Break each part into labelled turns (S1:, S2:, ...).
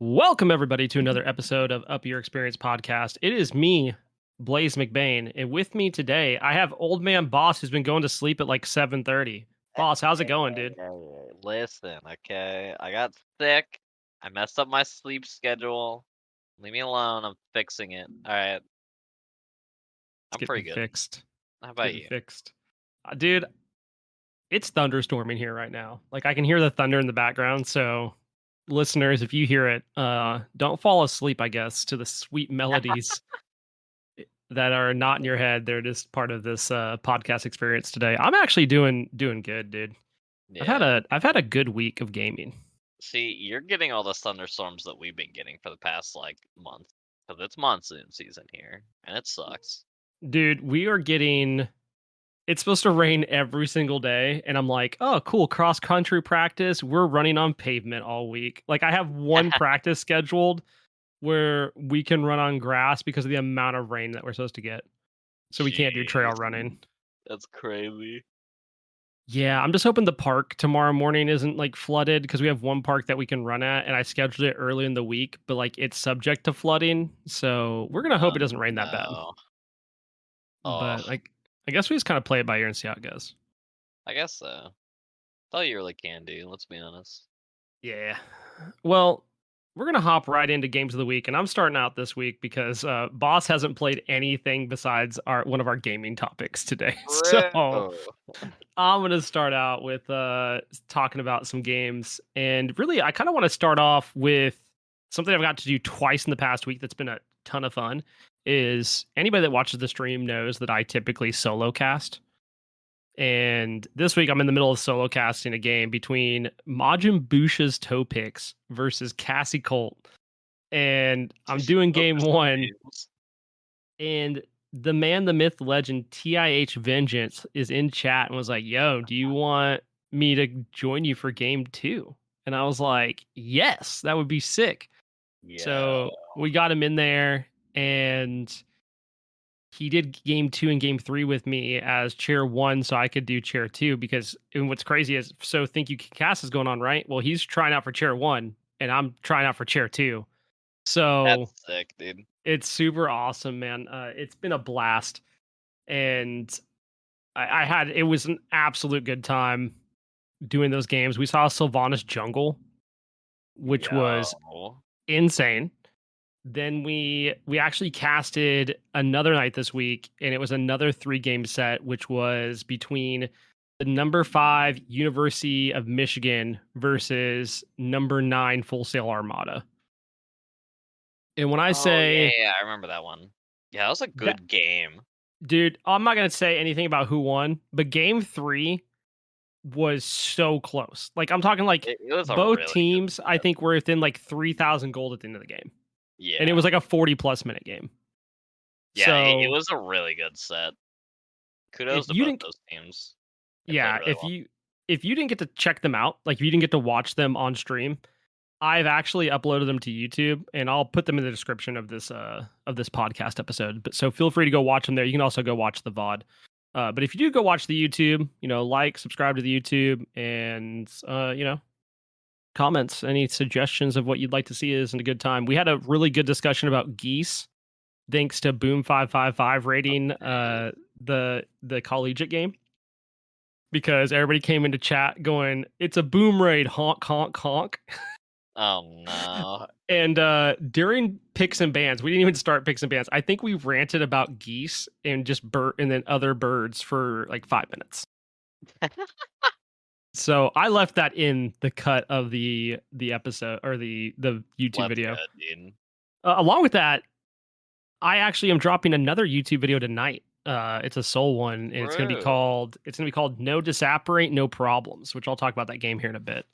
S1: Welcome everybody to another episode of Up Your Experience podcast. It is me, BlaiseMcBaine, and with me today I have old man Boss who's been going to sleep at like 7:30. Boss, how's it going, dude?
S2: Hey, listen, okay? I got sick. I messed up my sleep schedule. Leave me alone. I'm fixing it. All right.
S1: It's
S2: I'm
S1: getting
S2: pretty good.
S1: fixed.
S2: How
S1: It's
S2: about
S1: getting
S2: you?
S1: fixed. Dude, it's thunderstorming here right now. Like I can hear the thunder in the background, so listeners, if you hear it, don't fall asleep, I guess, to the sweet melodies that are not in your head. They're just part of this podcast experience today. I'm actually doing good, dude.
S2: Yeah.
S1: I've had a good week of gaming.
S2: See, you're getting all the thunderstorms that we've been getting for the past like month. Because it's monsoon season here. And it sucks.
S1: Dude, we are getting it's supposed to rain every single day and I'm like, "Oh, cool, cross country practice. We're running on pavement all week." Like I have one practice scheduled where we can run on grass because of the amount of rain that we're supposed to get. So we can't do trail
S2: Jeez.
S1: running.
S2: That's crazy.
S1: Yeah, I'm just hoping the park tomorrow morning isn't like flooded because we have one park that we can run at and I scheduled it early in the week, but like it's subject to flooding. So we're gonna hope it doesn't rain that bad.
S2: No. Oh,
S1: But like I guess we just kind of play it by ear and see how it goes.
S2: I guess so. That's all you really can do, let's be honest.
S1: Yeah. Well, we're gonna hop right into games of the week, and I'm starting out this week because Boss hasn't played anything besides our one of our gaming topics today. So
S2: Bro.
S1: I'm gonna start out with talking about some games, and really, I kind of want to start off with something I've got to do twice in the past week. That's been a ton of fun. Is anybody that watches the stream knows that I typically solo cast. And this week, I'm in the middle of solo casting a game between MajinBuusha's toe picks versus Cassie Colt. And I'm doing
S2: Those
S1: game
S2: are some
S1: one,
S2: names.
S1: and the man, the myth, legend, TIH Vengeance is in chat and was like, "Yo, do you want me to join you for game two?" And I was like, "Yes, that would be sick."
S2: Yeah.
S1: So we got him in there, and he did game two and game three with me as chair one, so I could do chair two. Because and what's crazy is, so Think You Can Cast is going on, right? Well, he's trying out for chair one, and I'm trying out for chair two. So
S2: That's sick, dude.
S1: it's super awesome, man. It's been a blast, and I had it was an absolute good time doing those games. We saw Sylvanas Jungle, which was
S2: Yo.
S1: insane. Then we actually casted another night this week, and it was another 3-game set, which was between the number 5 University of Michigan versus number 9 Full Sail Armada. And when I
S2: Oh, yeah,
S1: say
S2: yeah, I remember that one. Yeah, that was a
S1: that,
S2: good game.
S1: dude, I'm not gonna say anything about who won, but game 3 was so close. Like I'm talking like
S2: It was a
S1: both
S2: really good
S1: teams, I
S2: set.
S1: think were within like 3,000 gold at the end of the game, and it
S2: Yeah.
S1: was like a 40+ minute game.
S2: Yeah, it
S1: So
S2: was a really good set.
S1: if
S2: Kudos to
S1: you
S2: both
S1: didn't
S2: those teams. They played
S1: Yeah,
S2: really well.
S1: if you didn't get to check them out, like if you didn't get to watch them on stream, I've actually uploaded them to YouTube, and I'll put them in the description of this podcast episode. But so feel free to go watch them there. You can also go watch the VOD. But if you do go watch the YouTube, like, subscribe to the YouTube, and comments, any suggestions of what you'd like to see is in a good time. We had a really good discussion about geese, thanks to Boom555 rating the collegiate game, because everybody came into chat going, "It's a boom raid, honk, honk, honk."
S2: Oh, no.
S1: And during picks and bans, we didn't even start picks and bans. I think we ranted about geese and just and then other birds for like 5 minutes. So I left that in the cut of the episode, or the YouTube
S2: Let's go,
S1: video.
S2: dude.
S1: Along with that, I actually am dropping another YouTube video tonight. It's a soul one, and
S2: Bro.
S1: it's gonna be called "No Disapparate, No Problems," which I'll talk about that game here in a bit.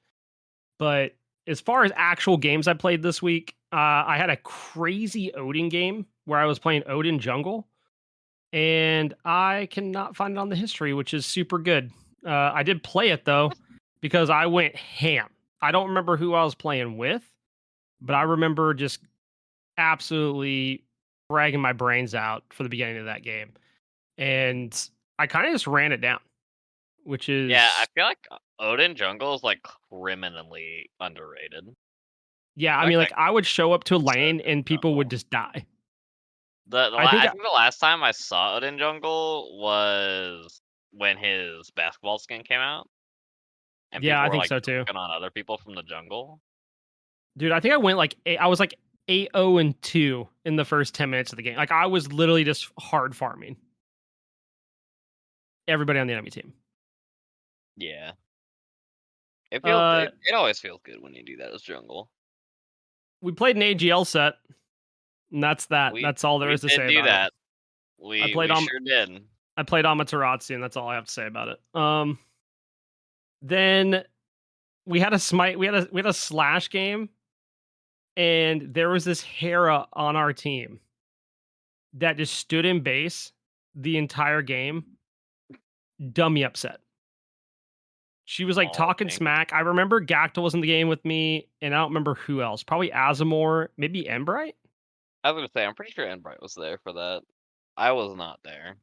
S1: But as far as actual games I played this week, I had a crazy Odin game where I was playing Odin jungle, and I cannot find it on the history, which is super good. I did play it though, because I went ham. I don't remember who I was playing with, but I remember just absolutely bragging my brains out for the beginning of that game, and I kind of just ran it down, which
S2: Yeah, I
S1: is
S2: feel like Odin Jungle is like criminally underrated.
S1: Yeah, I
S2: Like
S1: mean,
S2: that
S1: like I would show up to a
S2: so
S1: lane
S2: good
S1: and people would
S2: jungle.
S1: just die.
S2: I think the last time I saw Odin jungle was when his basketball skin came out, and
S1: Yeah,
S2: people
S1: I
S2: were
S1: think
S2: like
S1: so too.
S2: dunking on other people from the jungle.
S1: Dude, I think I went like I was like 8-0-2 in the first 10 minutes of the game. Like I was literally just hard farming everybody on the enemy team.
S2: Yeah, it feels
S1: Uh,
S2: it always feels good when you do that as jungle.
S1: we played an AGL set, and that's that.
S2: We
S1: That's all there
S2: we
S1: is to
S2: did
S1: say
S2: do
S1: about it.
S2: that.
S1: I played
S2: We
S1: on
S2: sure did.
S1: I played Amaterasu, and that's all I have to say about it. Then we had a smite. We had a slash game, and there was this Hera on our team that just stood in base the entire game. Dummy upset. She was like
S2: Oh,
S1: talking
S2: dang.
S1: smack. I remember Gactyl was in the game with me, and I don't remember who else. Probably Azamor, maybe Embright.
S2: I was gonna say I'm pretty sure Enbright was there for that. I was not there.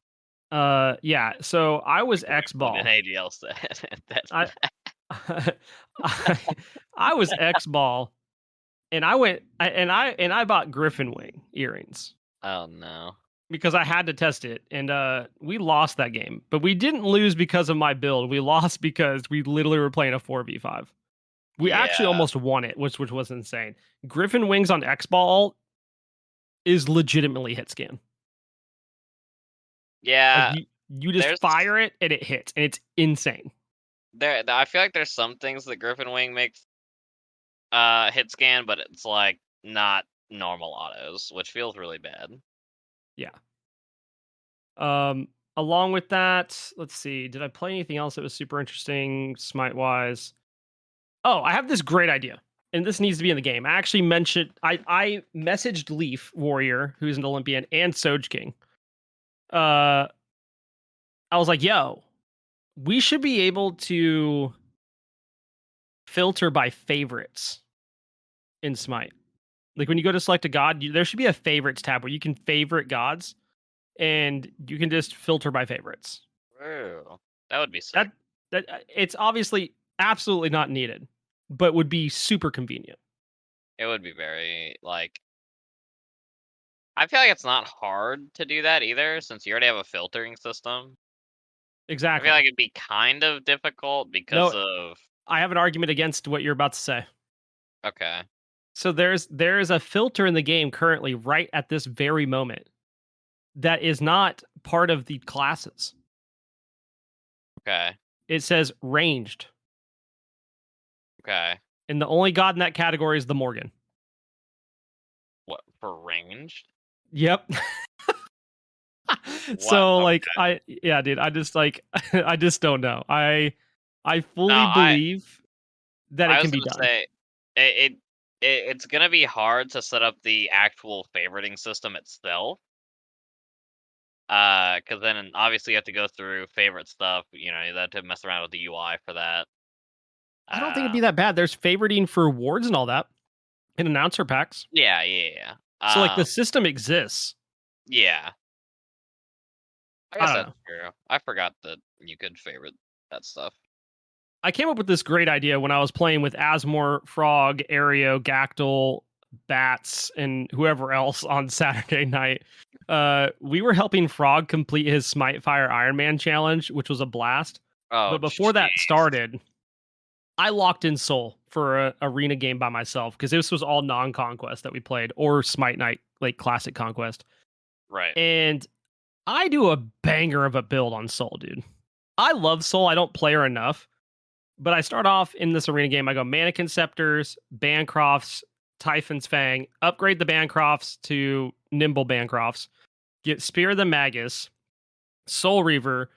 S1: Yeah. So I was
S2: We
S1: X
S2: played an
S1: ball.
S2: ADL set. That's
S1: I, I I was X ball, and I bought Griffin Wing earrings
S2: oh no.
S1: because I had to test it, and we lost that game, but we didn't lose because of my build. We lost because we literally were playing a 4v5. We actually
S2: Yeah.
S1: almost won it, which was insane. Griffin Wings on X ball is legitimately hit scan. Like
S2: Yeah.
S1: you just
S2: There's
S1: fire it and it hits, and it's insane.
S2: I feel like there's some things that Griffin Wing makes hit scan, but it's like not normal autos, which feels really bad.
S1: Yeah. Along with that, let's see. Did I play anything else that was super interesting, Smite wise? Oh, I have this great idea, and this needs to be in the game. I actually mentioned I messaged Leaf Warrior, who's an Olympian, and Soj King. I was like, "Yo, we should be able to filter by favorites in Smite. Like when you go to select a god, there should be a favorites tab where you can favorite gods, and you can just filter by favorites.
S2: Ooh, that would be sick.
S1: That it's obviously absolutely not needed, but would be super convenient.
S2: It would be very like. I feel like it's not hard to do that either, since you already have a filtering system. I feel
S1: Exactly.
S2: like it'd be kind of difficult because
S1: No,
S2: of.
S1: I have an argument against what you're about to say.
S2: Okay.
S1: So there's a filter in the game currently, right at this very moment, that is not part of the classes.
S2: Okay.
S1: It says ranged,
S2: Okay.
S1: and the only god in that category is the Morgan.
S2: What for ranged?
S1: Yep.
S2: What?
S1: So like
S2: Okay.
S1: yeah, dude, I just like I just don't know. I
S2: No,
S1: fully believe that it
S2: I
S1: can
S2: was
S1: be
S2: gonna
S1: done.
S2: say it's gonna be hard to set up the actual favoriting system itself. Because then obviously you have to go through favorite stuff. You know, you have to mess around with the UI for that.
S1: I don't think it'd
S2: Uh,
S1: be that bad. There's favoriting for awards and all that in announcer packs.
S2: yeah, yeah,
S1: So like
S2: yeah.
S1: the system exists.
S2: Yeah. I
S1: I
S2: guess
S1: don't
S2: that's
S1: know.
S2: true. I forgot that you could favorite that stuff.
S1: I came up with this great idea when I was playing with Asmore, Frog, Aereo, Gactyl, Bats, and whoever else on Saturday night. We were helping Frog complete his Smite Fire Iron Man challenge, which was a blast.
S2: Oh,
S1: But before that
S2: jeez.
S1: started, I locked in Soul for a arena game by myself because this was all non-conquest that we played, or Smite Night, like classic conquest.
S2: Right.
S1: And I do a banger of a build on Soul, dude. I love Soul. I don't play her enough. But I start off in this arena game. I go Mannequin Scepters, Bancrofts, Typhon's Fang, upgrade the Bancrofts to Nimble Bancrofts, get Spear of the Magus, Soul Reaver,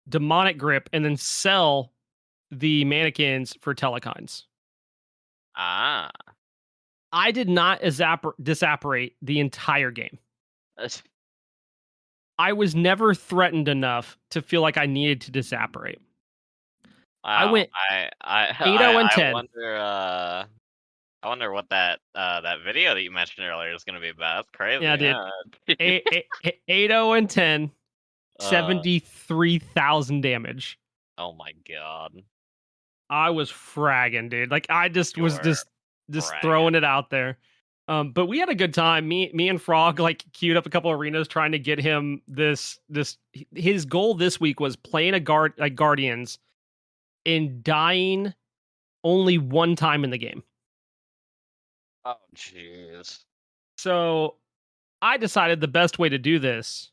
S1: Demonic Grip, and then sell the mannequins for Telekines.
S2: Ah.
S1: I did not disapparate the entire game. I was never threatened enough to feel like I needed to disapparate. I
S2: Wow.
S1: went
S2: I
S1: 8-0 and
S2: I
S1: 10.
S2: wonder I wonder what that video that you mentioned earlier is gonna be about. That's crazy.
S1: Yeah, dude.
S2: Yeah.
S1: 8-0 and 10.
S2: uh
S1: 73,000 damage.
S2: oh my god.
S1: I was fragging, dude. Like I just
S2: You
S1: was
S2: were
S1: just Just throwing it out there. But we had a good time. Me and Frog like queued up a couple arenas trying to get him this. His goal this week was playing Guardians and dying only one time in the game.
S2: Oh jeez.
S1: So I decided the best way to do this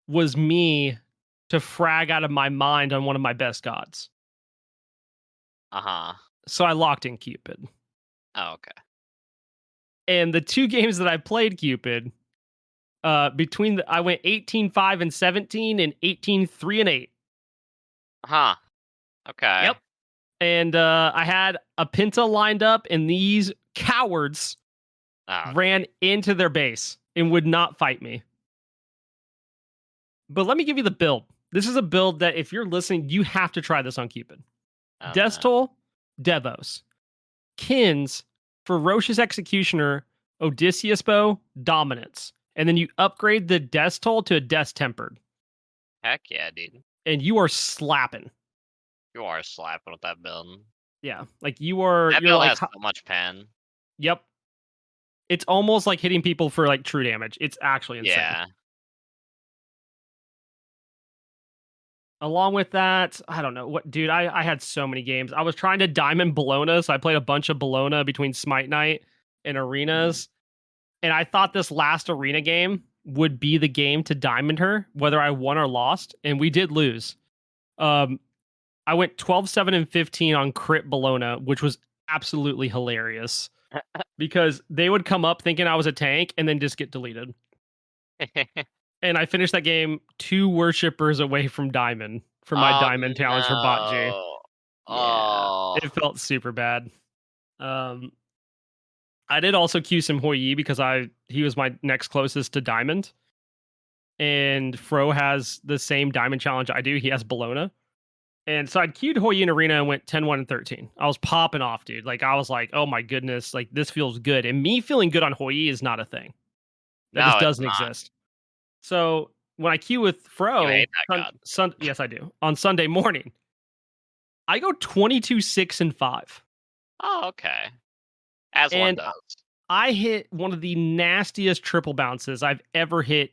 S1: was me to frag out of my mind on one of my best gods. So I locked in Cupid.
S2: Oh, okay.
S1: And the 2 games that I played Cupid, I went 18-5 and 17 and 18-3 and 8.
S2: Okay.
S1: Yep. And I had a Pinta lined up, and these cowards ran into their base and would not fight me. But let me give you the build. This is a build that if you're listening, you have to try this on Cupid. Destol, Devos, Kins, Ferocious Executioner, Odysseus Bow, Dominance. And then you upgrade the Destol to a Death Tempered.
S2: Heck yeah, dude.
S1: And you are slapping.
S2: You are slapping with that build.
S1: Yeah. Like you are.
S2: That build has so much pen.
S1: Yep. It's almost like hitting people for like true damage. It's actually insane.
S2: Yeah.
S1: Along with that, I don't know what, dude. I had so many games. I was trying to diamond Bologna, so I played a bunch of Bologna between Smite Night and arenas. And I thought this last arena game would be the game to diamond her, whether I won or lost. And we did lose. I went 12-7 and 15 on crit Bologna, which was absolutely hilarious because they would come up thinking I was a tank and then just get deleted. And I finished that game 2 worshippers away from Diamond for my Diamond challenge for Bot G.
S2: Oh.
S1: Yeah, it felt super bad. I did also queue some Hoi Yi because he was my next closest to Diamond. And Fro has the same Diamond challenge I do. He has Bologna. And so I queued Hoi Yi in arena and went 10-1 and 13. I was popping off, dude. Like I was like, oh my goodness, like this feels good. And me feeling good on Hoi Yi is not a thing. That just doesn't exist. So when I queue with Fro, yes, I do. On Sunday morning, I go 22-6 and 5.
S2: Oh, okay. As one does.
S1: I hit one of the nastiest triple bounces I've ever hit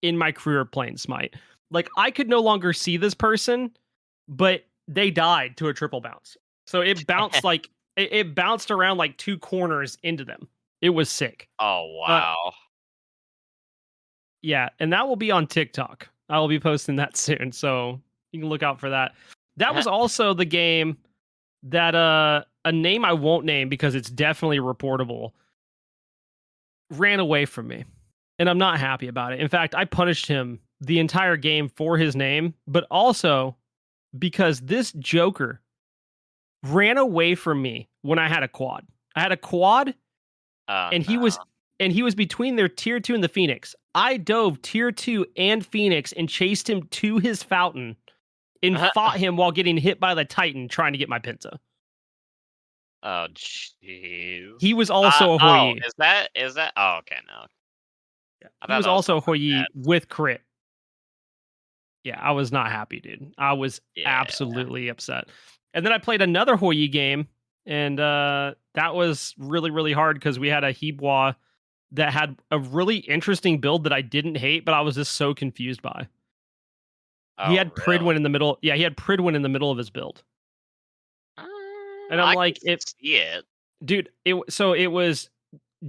S1: in my career playing Smite. Like I could no longer see this person, but they died to a triple bounce. So it bounced like it bounced around like 2 corners into them. It was sick.
S2: Oh wow.
S1: Yeah, and that will be on TikTok. I will be posting that soon, so you can look out for that. That was also the game that a name I won't name because it's definitely reportable ran away from me, and I'm not happy about it. In fact, I punished him the entire game for his name, but also because this Joker ran away from me when I had a quad. I had a quad, and he was between their tier 2 and the Phoenix. I dove tier 2 and Phoenix and chased him to his fountain and fought him while getting hit by the Titan trying to get my Penta.
S2: Oh, jeez.
S1: He was also a Hoi Yi.
S2: Is that? Oh, okay, no.
S1: Yeah. He was also a Hoi Yi with crit. Yeah, I was not happy, dude. I was absolutely upset. And then I played another Hoi Yi game, and that was really, really hard because we had a Hibwa that had a really interesting build that I didn't hate, but I was just so confused by. He had Pridwin in the middle. Yeah, he had Pridwin in the middle of his build. And I'm like,
S2: see it.
S1: Dude, it was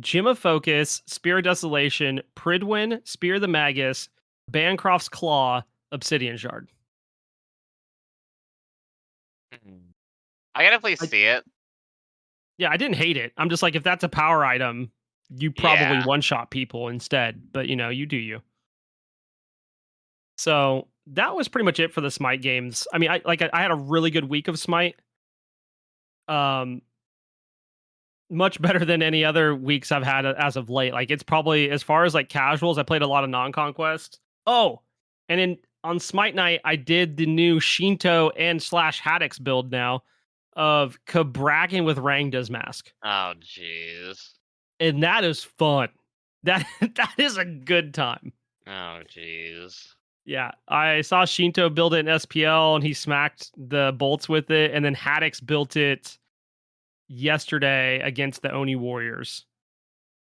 S1: Gem of Focus, Spear of Desolation, Pridwin, Spear of the Magus, Bancroft's Claw, Obsidian Shard.
S2: I gotta please see it.
S1: Yeah, I didn't hate it. I'm just like, if that's a power item, you probably one-shot people instead. But, you know, you do you. So that was pretty much it for the Smite games. I mean, I had a really good week of Smite. Much better than any other weeks I've had as of late. Like, it's probably, as far as like casuals, I played a lot of non-conquest. Oh, and on Smite Night, I did the new Shinto and / Haddix build now of Kabrakin with Rangda's mask.
S2: Oh, jeez.
S1: And that is fun. That is a good time.
S2: Oh, jeez.
S1: Yeah, I saw Shinto build it in SPL, and he smacked the bolts with it, and then Haddix built it yesterday against the Oni Warriors,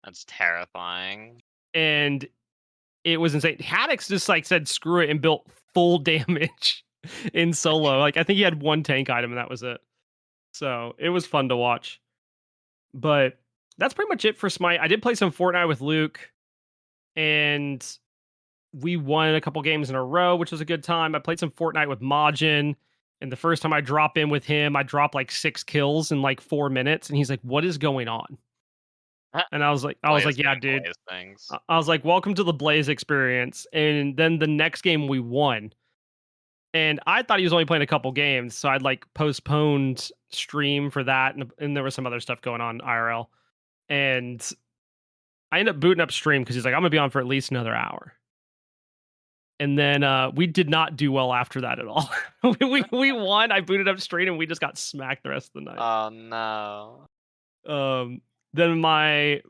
S2: That's terrifying.
S1: and it was insane. Haddix just like said screw it and built full damage in solo. Like I think he had one tank item and that was it. So it was fun to watch. But that's pretty much it for Smite. I did play some Fortnite with Luke, and we won a couple games in a row, which was a good time. I played some Fortnite with Majin, and the first time I drop in with him, I dropped like 6 kills in like 4 minutes, and he's like, "What is going on?" And
S2: Blaise
S1: "Yeah,
S2: doing
S1: dude."
S2: Blaise things.
S1: I was like, "Welcome to the Blaise experience." And then the next game we won, and I thought he was only playing a couple games, so I'd like postponed stream for that, and there was some other stuff going on IRL, and I ended up booting up stream because he's like, "I'm gonna be on for at least another hour." And then we did not do well after that at all. we won. I booted up stream and we just got smacked the rest of the night.
S2: Oh no.
S1: Then my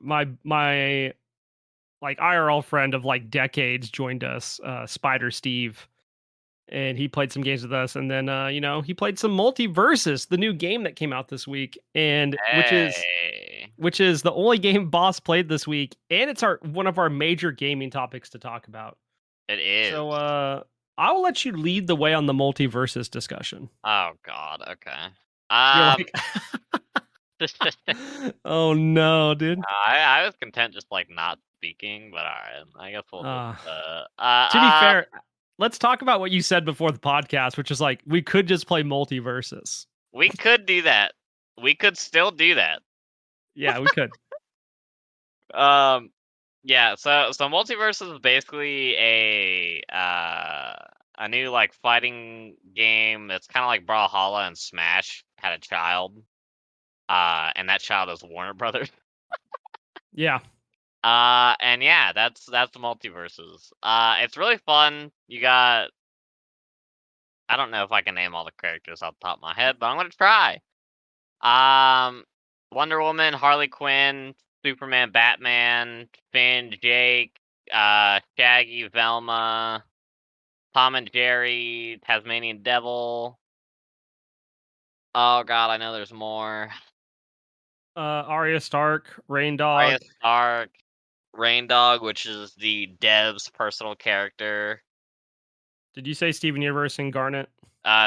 S1: like IRL friend of like decades joined us, Spider Steve, and he played some games with us. And then he played some Multiversus, the new game that came out this week, and
S2: Hey.
S1: which is the only game Boss played this week, and it's one of our major gaming topics to talk about.
S2: It is.
S1: So I will let you lead the way on the Multiversus discussion.
S2: Oh god, okay.
S1: You're like, oh no, dude.
S2: I was content just like not speaking, but alright. I guess we'll just
S1: To be fair, let's talk about what you said before the podcast, which is like we could just play Multiversus.
S2: we could do that. We could still do that.
S1: Yeah, we could.
S2: Yeah, so Multiversus is basically a new like fighting game. It's kind of like Brawlhalla and Smash had a child. And that child is Warner Brothers.
S1: Yeah.
S2: And yeah, that's the Multiversus. It's really fun. You got, I don't know if I can name all the characters off the top of my head, but I'm gonna try. Wonder Woman, Harley Quinn, Superman, Batman, Finn, Jake, Shaggy, Velma, Tom and Jerry, Tasmanian Devil. Oh god, I know there's more.
S1: Arya Stark, Rain
S2: Arya
S1: Dog.
S2: Stark, Rain Dog, which is the dev's personal character.
S1: Did you say Steven Universe and Garnet?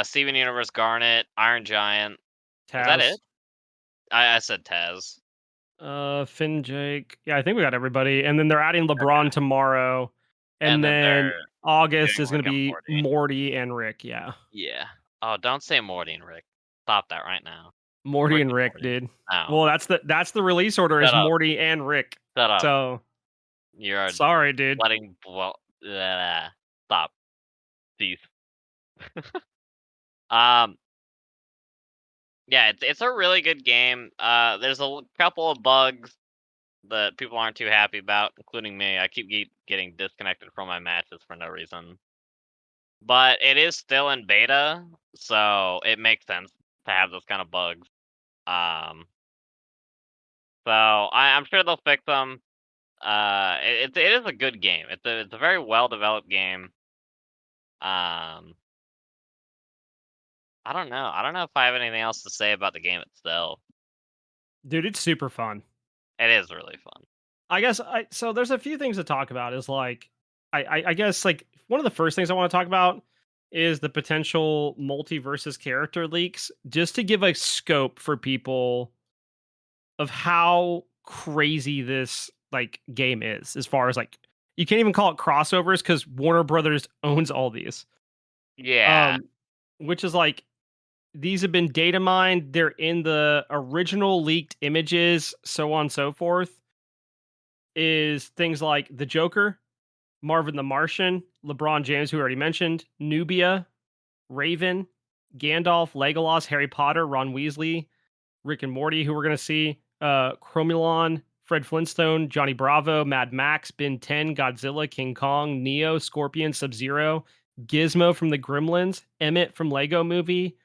S2: Steven Universe, Garnet, Iron Giant.
S1: Taz.
S2: Is that it? I said Taz.
S1: Finn, Jake. Yeah, I think we got everybody. And then they're adding LeBron tomorrow. And then August is going to be Morty and Rick. Yeah.
S2: Yeah. Oh, don't say Morty and Rick. Stop that right now.
S1: Morty and Rick, dude.
S2: Oh.
S1: Well, that's the release order is Morty and Rick.
S2: Shut up.
S1: So
S2: you're
S1: sorry, dude.
S2: Stop. Cease. Yeah, it's a really good game. There's a couple of bugs that people aren't too happy about, including me. I keep getting disconnected from my matches for no reason. But it is still in beta, so it makes sense to have those kind of bugs. So I'm sure they'll fix them. It is a good game. It's a very well developed game. I don't know. I don't know if I have anything else to say about the game itself.
S1: Dude, it's super fun.
S2: It is really fun.
S1: I guess so there's a few things to talk about is like I guess like one of the first things I want to talk about is the potential Multiversus character leaks, just to give a scope for people of how crazy this like game is, as far as like you can't even call it crossovers because Warner Brothers owns all these.
S2: Yeah.
S1: Which is like these have been data mined, they're in the original leaked images, so on and so forth. Is things like the Joker, Marvin the Martian, LeBron James, who we already mentioned, Nubia, Raven, Gandalf, Legolas, Harry Potter, Ron Weasley, Rick and Morty, who we're going to see, Chromulon, Fred Flintstone, Johnny Bravo, Mad Max, Ben 10, Godzilla, King Kong, Neo, Scorpion, Sub-Zero, Gizmo from the Gremlins, Emmett from Lego Movie,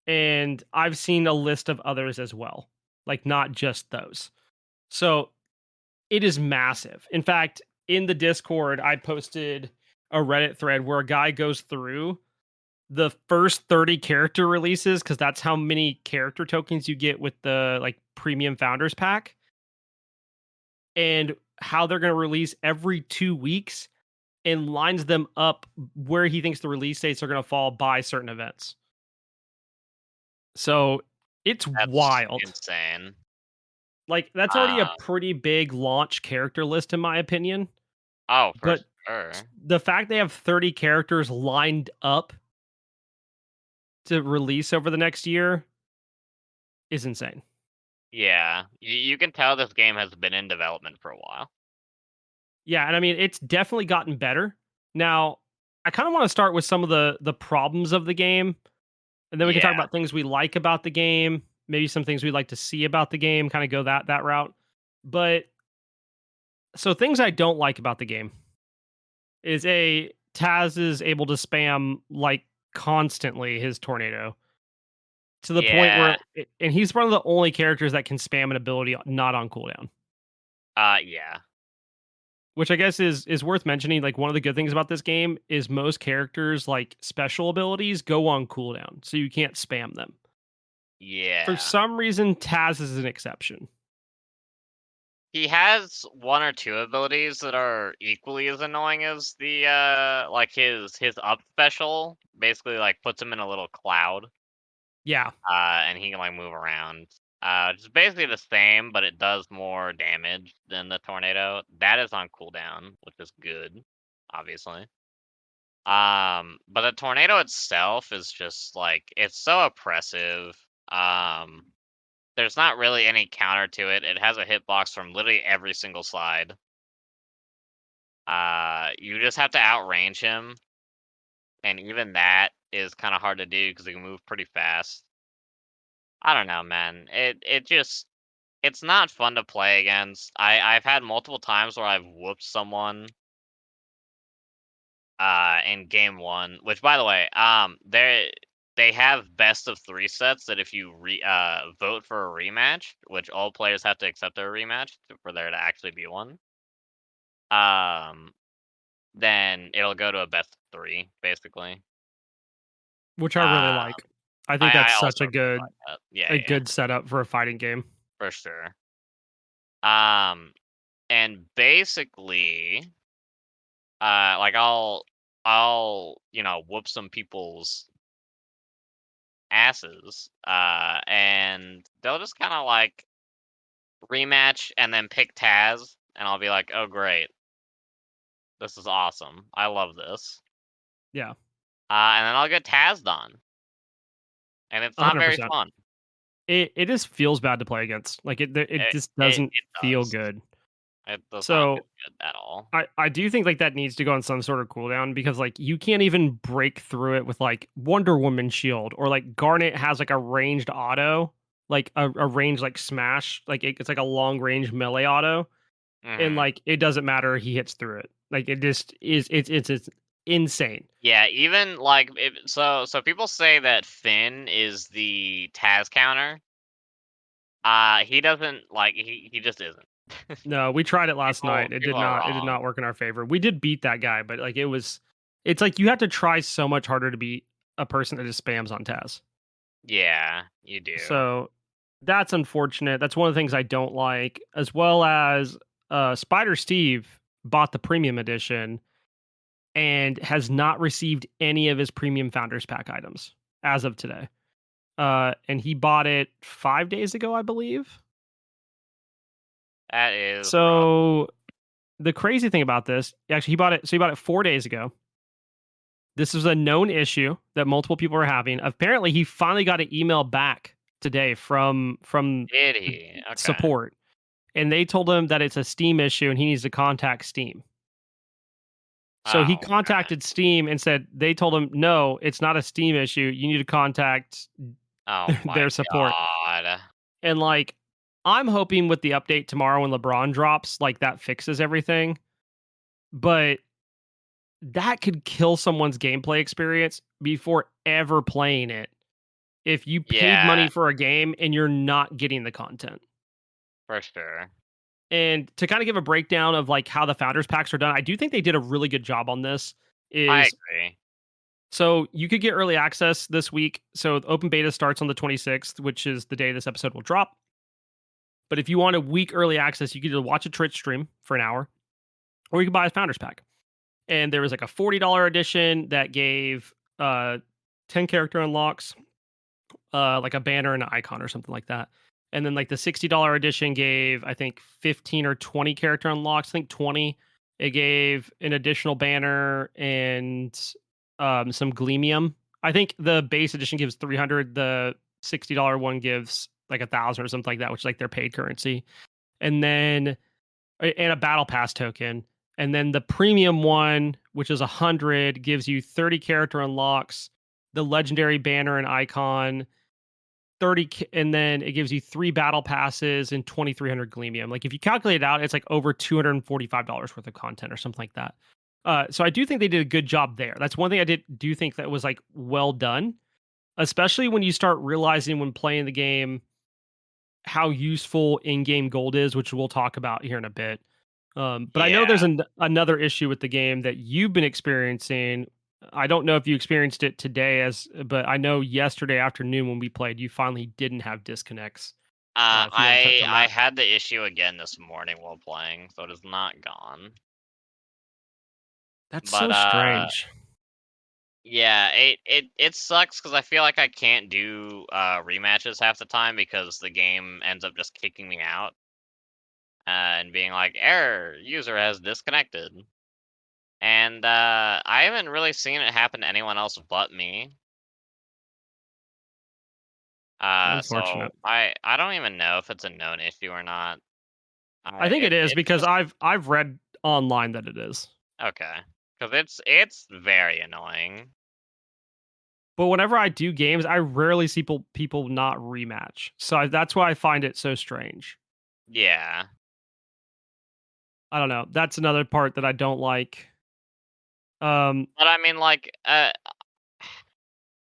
S1: and I've seen a list of others as well, like not just those. So it is massive. In fact, in the Discord, I posted a Reddit thread where a guy goes through the first 30 character releases, because that's how many character tokens you get with the like premium founders pack, and how they're going to release every 2 weeks, and lines them up where he thinks the release dates are going to fall by certain events. So it's
S2: That's
S1: wild.
S2: insane.
S1: Like, that's already a
S2: Uh,
S1: pretty big launch character list, in my opinion.
S2: oh, for
S1: But
S2: sure.
S1: the fact they have 30 characters lined up to release over the next year is insane.
S2: Yeah, you can tell this game has been in development for a while.
S1: Yeah, and I mean, it's definitely gotten better. Now, I kind of want to start with some of the problems of the game, and then we can talk
S2: Yeah,
S1: about things we like about the game, maybe some things we'd like to see about the game, kind of go that route. But so things I don't like about the game is Taz is able to spam like constantly his tornado to the point
S2: yeah,
S1: where and he's one of the only characters that can spam an ability not on cooldown.
S2: yeah,
S1: Which I guess is worth mentioning. Like, one of the good things about this game is most characters like special abilities go on cooldown, so you can't spam them. For
S2: yeah.
S1: some reason, Taz is an exception.
S2: He has one or two abilities that are equally as annoying as the like his up special. Basically, like puts him in a little cloud,
S1: Yeah,
S2: and he can like move around. It's basically the same, but it does more damage than the tornado. That is on cooldown, which is good, obviously. But the tornado itself is just like it's so oppressive. Um, there's not really any counter to it. It has a hitbox from literally every single side. You just have to outrange him, and even that is kind of hard to do because he can move pretty fast. I don't know, man. It just it's not fun to play against. I've had multiple times where I've whooped someone in game one, which by the way, they have best of three sets that if you vote for a rematch, which all players have to accept a rematch for there to actually be one. Um, then it'll go to a best of three, basically.
S1: which I really
S2: Uh,
S1: like. I think
S2: I
S1: that's such
S2: also really like that. Yeah,
S1: a
S2: yeah,
S1: good setup for a fighting game.
S2: for sure. Um, and basically, like I'll whoop some people's asses, and they'll just kind of like rematch and then pick Taz, and I'll be like, oh great, this is awesome, I love this,
S1: Yeah,
S2: and then I'll get Taz done, and it's not very
S1: 100%.
S2: fun.
S1: It just feels bad to play against. Like, it
S2: It
S1: just
S2: it,
S1: doesn't
S2: it
S1: feel
S2: does.
S1: good.
S2: It does not feel
S1: So
S2: good at all.
S1: I do think like that needs to go on some sort of cooldown, because like you can't even break through it with like Wonder Woman shield, or like Garnet has like a ranged auto, like a range like smash, like it's like a long range melee auto, and
S2: Hmm.
S1: like it doesn't matter, he hits through it. Like, it just is it's insane.
S2: Yeah, even like so people say that Finn is the Taz counter. He doesn't like he just isn't.
S1: No, we tried it last
S2: People
S1: night. It did
S2: people are
S1: not
S2: wrong.
S1: work in our favor. We did beat that guy, but like it's like you have to try so much harder to beat a person that just spams on Taz.
S2: Yeah, you do.
S1: So that's unfortunate. That's one of the things I don't like, as well as Spider Steve bought the premium edition and has not received any of his premium founders pack items as of today. And he bought it 5 days ago, I believe.
S2: That is rough.
S1: So the crazy thing about this, actually, he bought it. So he bought it 4 days ago. This is a known issue that multiple people are having. Apparently, he finally got an email back today from
S2: Did
S1: the
S2: he? Okay.
S1: support, and they told him that it's a Steam issue and he needs to contact Steam. So he
S2: Oh,
S1: contacted Steam and said they told him, no, it's not a Steam issue. You need to contact
S2: oh my
S1: their support.
S2: god.
S1: And like, I'm hoping with the update tomorrow when LeBron drops, like that fixes everything. But that could kill someone's gameplay experience before ever playing it if you paid
S2: Yeah,
S1: money for a game and you're not getting the content.
S2: for sure.
S1: And to kind of give a breakdown of like how the founders packs are done, I do think they did a really good job on this.
S2: I
S1: Is
S2: agree.
S1: So you could get early access this week. So the open beta starts on the 26th, which is the day this episode will drop. But if you want a week early access, you could either watch a Twitch stream for an hour, or you can buy a founders pack. And there was like a $40 edition that gave 10 character unlocks, like a banner and an icon or something like that. And then like the $60 edition gave, I think, 15 or 20 character unlocks. I think 20. It gave an additional banner and some Gleamium. I think the base edition gives 300. The $60 one gives like 1,000 or something like that, which is like their paid currency. And then and a battle pass token. And then the premium one, which is 100, gives you 30 character unlocks, the legendary banner and icon, 30, and then it gives you 3 battle passes and 2,300 Gleamium. Like if you calculate it out, it's like over $245 worth of content or something like that. So I do think they did a good job there. That's one thing I do think that was like well done, especially when you start realizing when playing the game how useful in-game gold is, which we'll talk about here in a bit. But I know there's another issue with the game that you've been experiencing. I don't know if you experienced it today, but I know yesterday afternoon when we played, you finally didn't have disconnects.
S2: I had the issue again this morning while playing, so it is not gone.
S1: That's so strange.
S2: Yeah, it sucks because I feel like I can't do rematches half the time because the game ends up just kicking me out and being like, error, user has disconnected. And I haven't really seen it happen to anyone else but me.
S1: Unfortunate.
S2: So I don't even know if it's a known issue or not.
S1: I think it is because I've read online that it is.
S2: Okay, because it's very annoying.
S1: But whenever I do games, I rarely see people not rematch. So that's why I find it so strange.
S2: Yeah.
S1: I don't know. That's another part that I don't like.
S2: But I mean, like,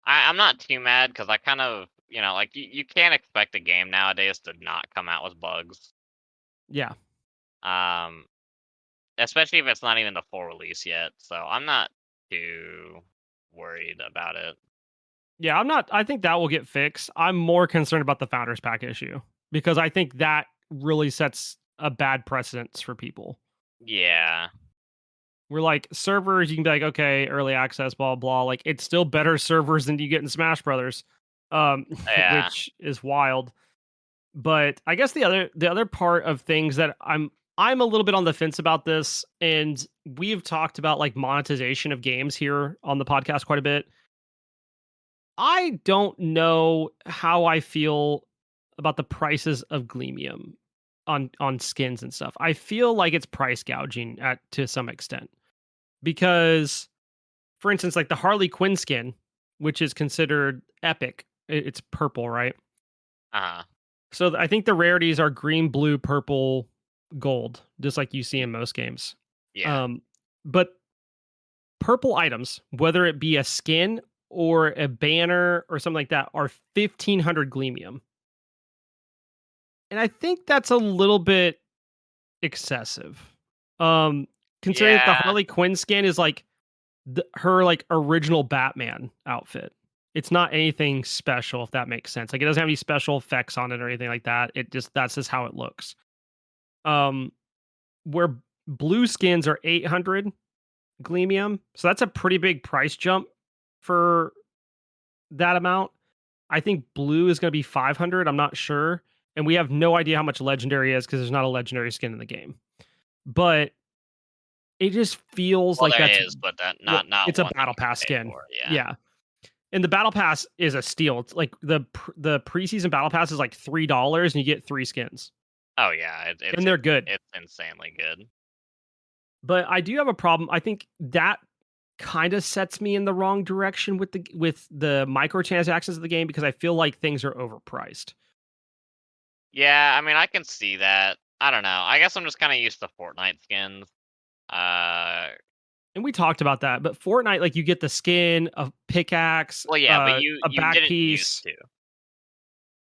S2: I'm not too mad because I kind of, like, you can't expect a game nowadays to not come out with bugs.
S1: Yeah.
S2: Especially if it's not even the full release yet. So I'm not too worried about it.
S1: Yeah, I'm not. I think that will get fixed. I'm more concerned about the founders pack issue because I think that really sets a bad precedence for people.
S2: Yeah.
S1: We're like servers, you can be like, okay, early access, blah blah. Like it's still better servers than you get in Smash Brothers,
S2: Yeah.
S1: which is wild. But I guess the other part of things that I'm a little bit on the fence about this, and we've talked about like monetization of games here on the podcast quite a bit. I don't know how I feel about the prices of Gleamium on skins and stuff. I feel like it's price gouging to some extent because, for instance, like the Harley Quinn skin, which is considered epic, it's purple, right? So I think the rarities are green, blue, purple, gold, just like you see in most games.
S2: Yeah.
S1: But purple items, whether it be a skin or a banner or something like that, are 1,500 Gleamium. And I think that's a little bit excessive. Considering that the Harley Quinn skin is like her like original Batman outfit. It's not anything special, if that makes sense. Like it doesn't have any special effects on it or anything like that. That's just how it looks. Where blue skins are 800 Gleamium, so that's a pretty big price jump for that amount. I think blue is going to be 500. I'm not sure, and we have no idea how much legendary is because there's not a legendary skin in the game. But it just feels like
S2: there
S1: that's
S2: is, but that not
S1: it's a battle pass skin. Yeah. And the battle pass is a steal. It's like the preseason battle pass is like $3 and you get 3 skins.
S2: Oh yeah,
S1: and they're good.
S2: It's insanely good.
S1: But I do have a problem. I think that kind of sets me in the wrong direction with the microtransactions of the game because I feel like things are overpriced.
S2: Yeah, I mean, I can see that. I don't know. I guess I'm just kind of used to Fortnite skins.
S1: And we talked about that, but Fortnite, like you get the skin, a pickaxe,
S2: well, yeah, but
S1: a back piece.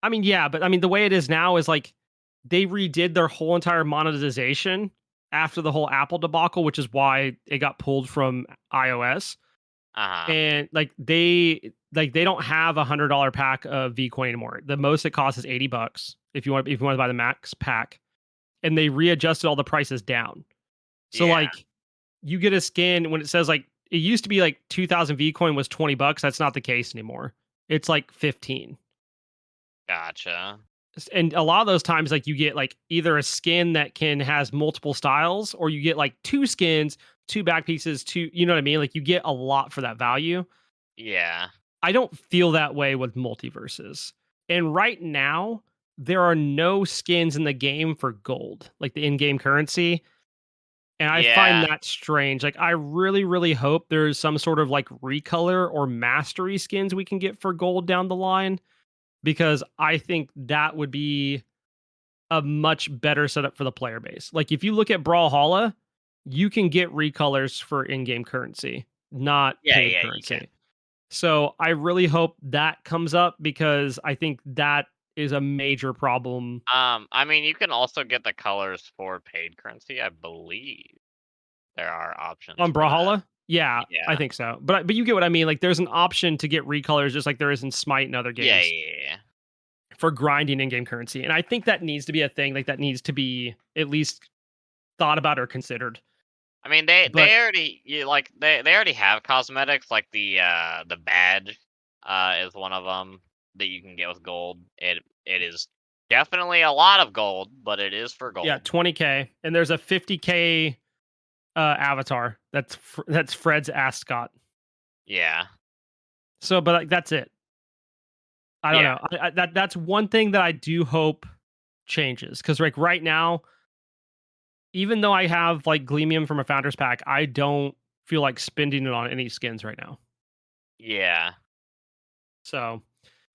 S1: I mean, yeah, but I mean, the way it is now is like they redid their whole entire monetization after the whole Apple debacle, which is why it got pulled from iOS.
S2: Uh-huh.
S1: and they don't have $100 pack of Vcoin anymore. The most it costs is $80 if you want to buy the max pack, and they readjusted all the prices down. So
S2: Yeah.
S1: like you get a skin when it says like it used to be like 2000 Vcoin was $20. That's not the case anymore. It's like 15.
S2: Gotcha.
S1: And a lot of those times like you get like either a skin that can has multiple styles, or you get like two skins, two back pieces, two, you know what I mean? Like you get a lot for that value.
S2: Yeah.
S1: I don't feel that way with Multiverses. And right now, there are no skins in the game for gold, like the in-game currency. And I find
S2: Yeah.
S1: that strange. Like I really, really hope there's some sort of like recolor or mastery skins we can get for gold down the line, because I think that would be a much better setup for the player base. Like if you look at Brawlhalla, you can get recolors for in-game currency, not
S2: Yeah,
S1: paid
S2: yeah, you can.
S1: currency. So I really hope that comes up, because I think that is a major problem
S2: I mean, you can also get the colors for paid currency. I believe there are options
S1: on
S2: for that.
S1: Brawlhalla. Yeah, I
S2: Yeah.
S1: think so. But you get what I mean. Like there's an option to get recolors, just like there is in Smite and other
S2: Yeah,
S1: games,
S2: yeah, yeah.
S1: for grinding in-game currency. And I think that needs to be a thing. Like that needs to be at least thought about or considered.
S2: I mean, they
S1: But
S2: already they already have cosmetics like the badge is one of them that you can get with gold. It is definitely a lot of gold, but it is for
S1: yeah,
S2: gold.
S1: 20K, and there's a 50K avatar that's Fred's ascot.
S2: Yeah.
S1: So, but like, that's it. I don't
S2: Yeah.
S1: know. That's one thing that I do hope changes, because like right now, even though I have like Gleamium from a founders pack, I don't feel like spending it on any skins right now.
S2: Yeah.
S1: So,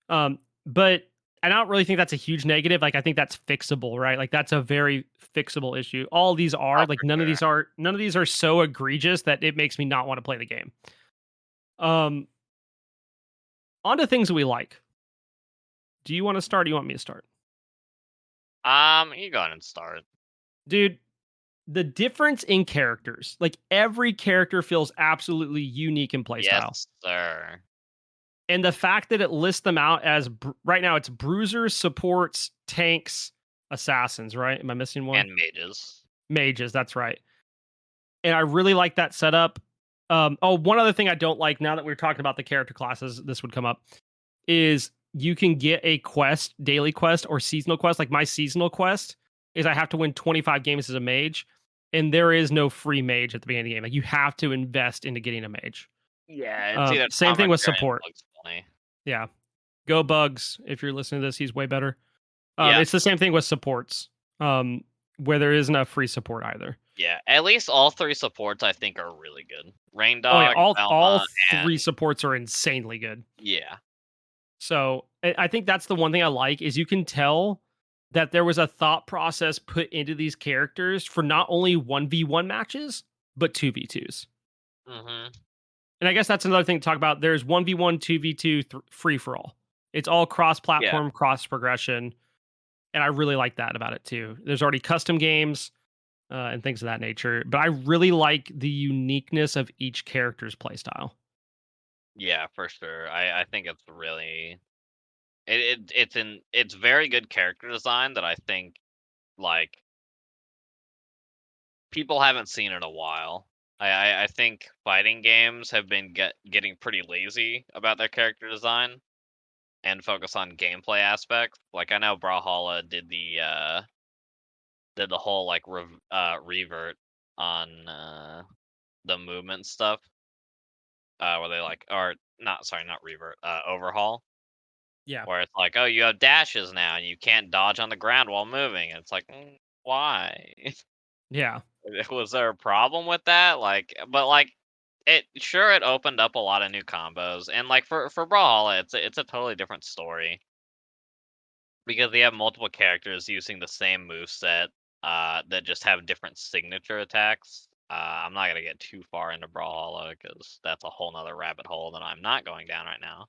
S1: but I don't really think that's a huge negative. Like I think that's fixable, right? Like that's a very fixable issue. All these are
S2: Oh,
S1: like
S2: for sure.
S1: none of these are so egregious that it makes me not want to play the game. Um, on to things that we like. Do you want to start? Or do you want me to start?
S2: You go ahead and start.
S1: Dude, the difference in characters, like every character feels absolutely unique in playstyle.
S2: Yes, sir.
S1: And the fact that it lists them out as right now, it's bruisers, supports, tanks, assassins, right? Am I missing one?
S2: And mages.
S1: Mages, that's right. And I really like that setup. One other thing I don't like, now that we're talking about the character classes, this would come up, is you can get a quest, daily quest or seasonal quest. Like my seasonal quest is I have to win 25 games as a mage, and there is no free mage at the beginning of the game. Like you have to invest into getting a mage.
S2: Yeah, it's either
S1: Same thing with
S2: commentary and
S1: support.
S2: Bugs Bunny.
S1: Yeah. Go Bugs. If you're listening to this, he's way better.
S2: Yeah.
S1: It's the same thing with supports, where there isn't a free support either.
S2: Yeah, at least all three supports I think are really good. Rain
S1: Oh yeah,
S2: Dog,
S1: all
S2: Velma,
S1: three
S2: and
S1: supports are insanely good.
S2: yeah.
S1: So I think that's the one thing I like, is you can tell that there was a thought process put into these characters for not only 1v1 matches, but 2v2s.
S2: Mhm.
S1: And I guess that's another thing to talk about. There's 1v1, 2v2, free for all. It's all cross
S2: Yeah.
S1: platform, cross progression. And I really like that about it too. There's already custom games and things of that nature. But I really like the uniqueness of each character's playstyle.
S2: Yeah, for sure. I think it's really it's very good character design that I think like people haven't seen in a while. I think fighting games have been getting pretty lazy about their character design and focus on gameplay aspects. Like I know Brawlhalla did the whole like revert on the movement stuff, where they like or not sorry not revert overhaul,
S1: Yeah.
S2: where it's like, oh, you have dashes now and you can't dodge on the ground while moving. And it's like, why?
S1: Yeah.
S2: Was there a problem with that? Like, but like it opened up a lot of new combos, and like for Brawlhalla, it's a totally different story because you have multiple characters using the same move set that just have different signature attacks. I'm not gonna get too far into Brawlhalla because that's a whole nother rabbit hole that I'm not going down right now.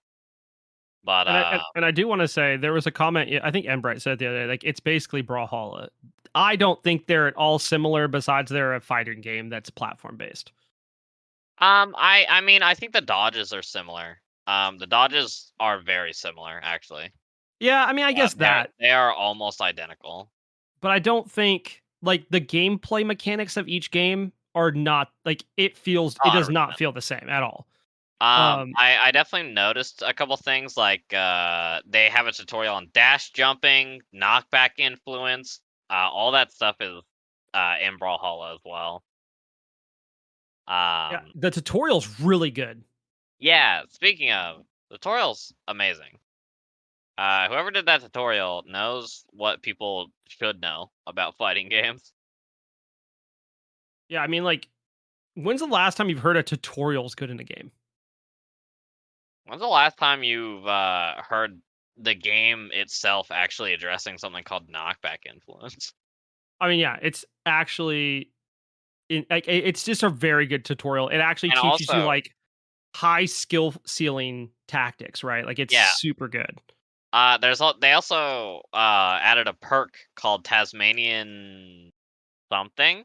S2: But
S1: And I do want to say there was a comment, I think Embright said the other day, like it's basically Brawlhalla. I don't think they're at all similar, besides they're a fighting game that's platform based.
S2: I mean, I think the dodges are similar. The dodges are very similar, actually.
S1: Yeah, I mean, I guess that,
S2: They are almost identical.
S1: but I don't think like the gameplay mechanics of each game are not like it does not
S2: 100%.
S1: feel the same at all.
S2: I definitely noticed a couple things like they have a tutorial on dash jumping, knockback influence, all that stuff is in Brawlhalla as well.
S1: Yeah,
S2: Um,
S1: the tutorial's really good.
S2: yeah. Speaking of, the tutorial's amazing. Whoever did that tutorial knows what people should know about fighting games.
S1: Yeah, I mean, like, when's the last time you've heard a tutorial's good in a game?
S2: When's the last time you've heard the game itself actually addressing something called knockback influence?
S1: I mean, yeah, it's actually it's just a very good tutorial. It actually
S2: And
S1: teaches you
S2: also,
S1: like high skill ceiling tactics, right? Like it's
S2: yeah,
S1: super good.
S2: they also added a perk called Tasmanian something,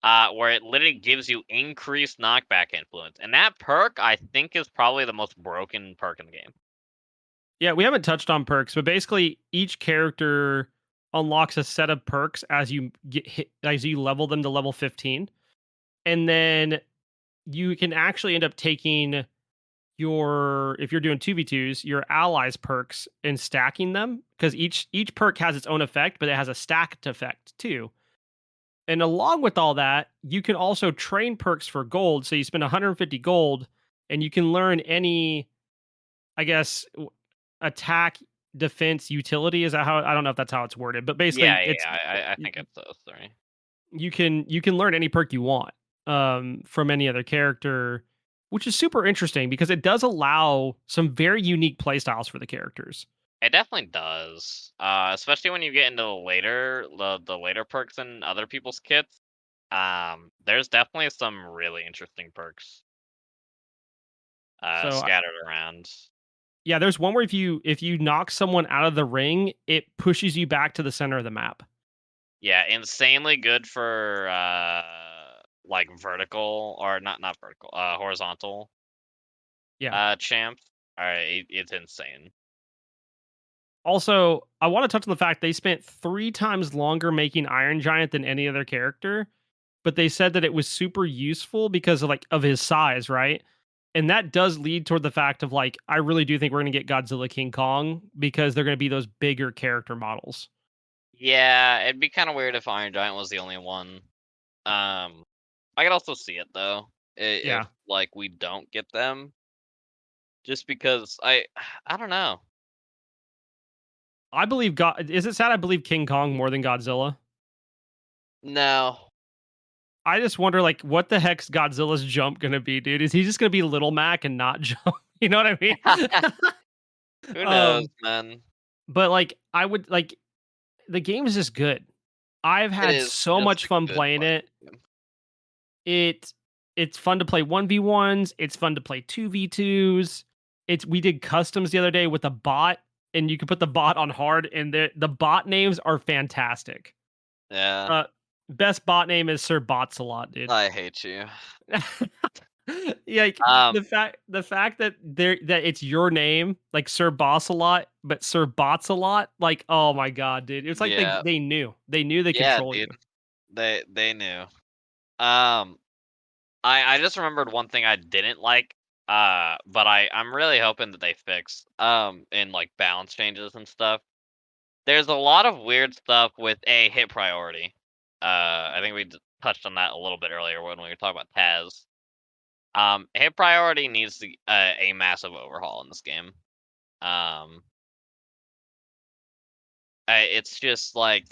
S2: where it literally gives you increased knockback influence, and that perk I think is probably the most broken perk in the game.
S1: Yeah, we haven't touched on perks, but basically each character unlocks a set of perks as you get hit as you level them to level 15. And then you can actually end up taking your if you're doing 2v2s, your allies perks and stacking them because each perk has its own effect, but it has a stacked effect too. And along with all that, you can also train perks for gold. So you spend 150 gold and you can learn any, I guess, attack, defense, utility. Is that how? I don't know if that's how it's worded, but basically,
S2: Yeah, yeah,
S1: it's
S2: I think it's those three.
S1: you can learn any perk you want from any other character, which is super interesting because it does allow some very unique playstyles for the characters.
S2: It definitely does, especially when you get into the later perks in other people's kits. There's definitely some really interesting perks
S1: So
S2: scattered around.
S1: yeah, there's one where if you knock someone out of the ring, it pushes you back to the center of the map.
S2: Yeah, insanely good for like vertical or not vertical, horizontal
S1: Yeah.
S2: champs. All right, it's insane.
S1: Also, I want to touch on the fact they spent 3 times longer making Iron Giant than any other character, but they said that it was super useful because of his size, right? And that does lead toward the fact of like I really do think we're going to get Godzilla King Kong because they're going to be those bigger character models.
S2: Yeah, it'd be kind of weird if Iron Giant was the only one. Um, I could also see it though, if
S1: Yeah.
S2: like we don't get them, just because I don't know.
S1: I believe God is it sad I believe King Kong more than Godzilla?
S2: No.
S1: I just wonder like what the heck's Godzilla's jump going to be, dude? Is he just going to be Little Mac and not jump? You know what I mean?
S2: Who knows,
S1: um
S2: man?
S1: but like I would like the game is just good. I've
S2: It
S1: had
S2: is
S1: so
S2: just
S1: much
S2: a
S1: fun
S2: good
S1: playing
S2: fight.
S1: it. It it's fun to play 1v1s, it's fun to play 2v2s. It's we did customs the other day with a bot and you can put the bot on hard and the bot names are fantastic.
S2: Yeah,
S1: Uh best bot name is SirBotsalot, dude.
S2: I hate you.
S1: Yeah, like
S2: Um,
S1: the fact that it's your name, like SirBossalot, but SirBotsalot, like oh my god, dude. It's like
S2: yeah,
S1: they knew they
S2: yeah,
S1: control
S2: dude.
S1: you.
S2: They knew. Um, I just remembered one thing I didn't like. But I'm really hoping that they fix in like balance changes and stuff. There's a lot of weird stuff with a hit priority. I think we touched on that a little bit earlier when we were talking about Taz. Hit priority needs a massive overhaul in this game. Um, it's just like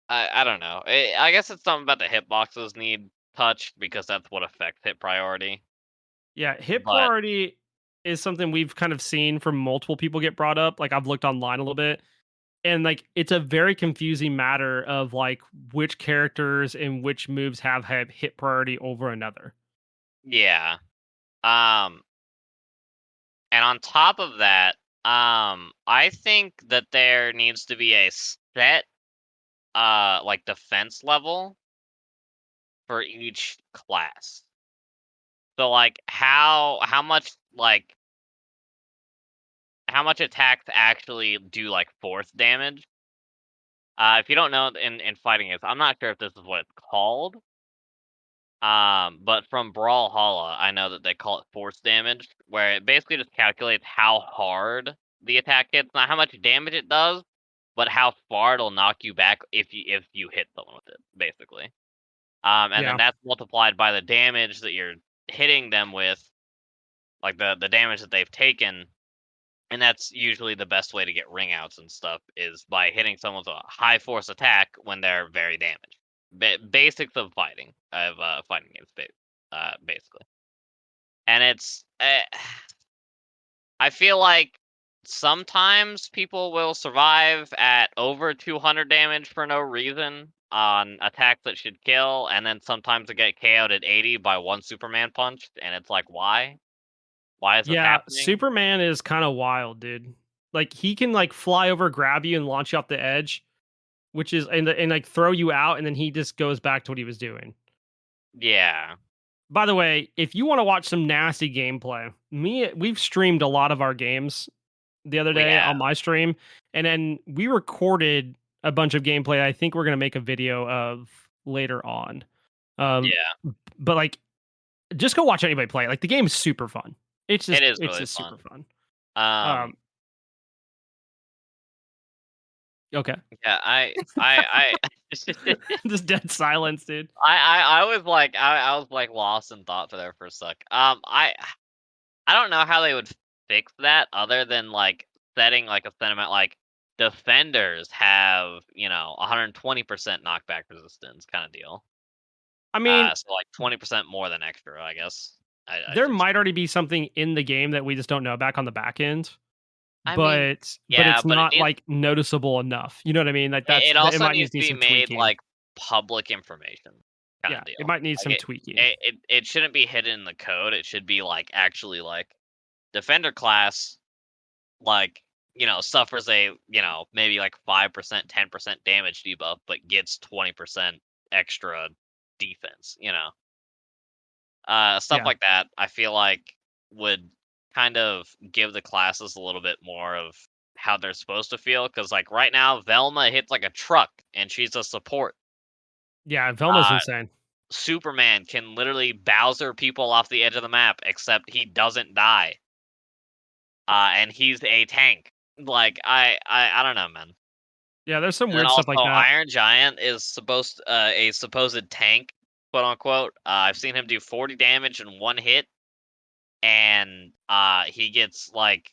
S2: I don't know. I guess it's something about the hitboxes need touched because that's what affects hit priority.
S1: Yeah, hit
S2: But
S1: priority is something we've kind of seen from multiple people get brought up. Like I've looked online a little bit and like it's a very confusing matter of like which characters and which moves have hit priority over another.
S2: yeah, um, and on top of that, I think that there needs to be a set like defense level for each class. So like how much attacks actually do like force damage? If you don't know in fighting games, I'm not sure if this is what it's called. But from Brawlhalla, I know that they call it force damage, where it basically just calculates how hard the attack hits, not how much damage it does, but how far it'll knock you back if you hit someone with it, basically. And then
S1: Yeah.
S2: that's multiplied by the damage that you're hitting them with, like the damage that they've taken, and that's usually the best way to get ring outs and stuff is by hitting someone with a high force attack when they're very damaged. Basics of fighting games, basically. And it's I feel like sometimes people will survive at over 200 damage for no reason on attacks that should kill, and then sometimes they get KO'd at 80 by one Superman punch, and it's like, why? Why is this
S1: Yeah,
S2: happening?
S1: Superman is kind of wild, dude. Like he can like fly over, grab you, and launch you off the edge, which is and like throw you out, and then he just goes back to what he was doing.
S2: Yeah.
S1: By the way, if you want to watch some nasty gameplay, we've streamed a lot of our games the other
S2: We
S1: day
S2: have.
S1: on my stream, and then we recorded a bunch of gameplay. I think we're gonna make a video of later on.
S2: Yeah.
S1: But like, just go watch anybody play. Like the game is super fun.
S2: It is
S1: It's
S2: really
S1: just super
S2: fun.
S1: fun.
S2: Um,
S1: Um, okay,
S2: yeah, I
S1: just dead silence, dude.
S2: I was like I was like lost in thought for there for a sec. I don't know how they would fix that other than like setting like a sentiment like defenders have, 120% knockback resistance kind of deal.
S1: I mean,
S2: So like 20% more than extra, I guess. I
S1: there
S2: should say.
S1: might already be something in the game that we just don't know back on the back end,
S2: I mean,
S1: but
S2: yeah,
S1: it's
S2: but it
S1: not
S2: needs
S1: like noticeable enough. You know what I mean? Like
S2: it
S1: it
S2: also
S1: might
S2: needs
S1: need
S2: to be
S1: some
S2: made
S1: tweaking.
S2: like public information kind
S1: Yeah,
S2: of
S1: it
S2: deal.
S1: might need
S2: Like
S1: some tweaking.
S2: it shouldn't be hidden in the code. It should be like actually like defender class like suffers a maybe like 5% 10% damage debuff but gets 20% extra defense, stuff
S1: Yeah.
S2: like that. I feel like would kind of give the classes a little bit more of how they're supposed to feel, because like right now Velma hits like a truck and she's a support.
S1: Yeah, Velma's
S2: uh
S1: insane.
S2: Superman can literally Bowser people off the edge of the map, except he doesn't die. And he's a tank. Like I don't know, man.
S1: Yeah, there's some
S2: And then
S1: weird stuff like
S2: also
S1: that.
S2: Iron Giant is a supposed tank, quote unquote. I've seen him do 40 damage in one hit, and he gets like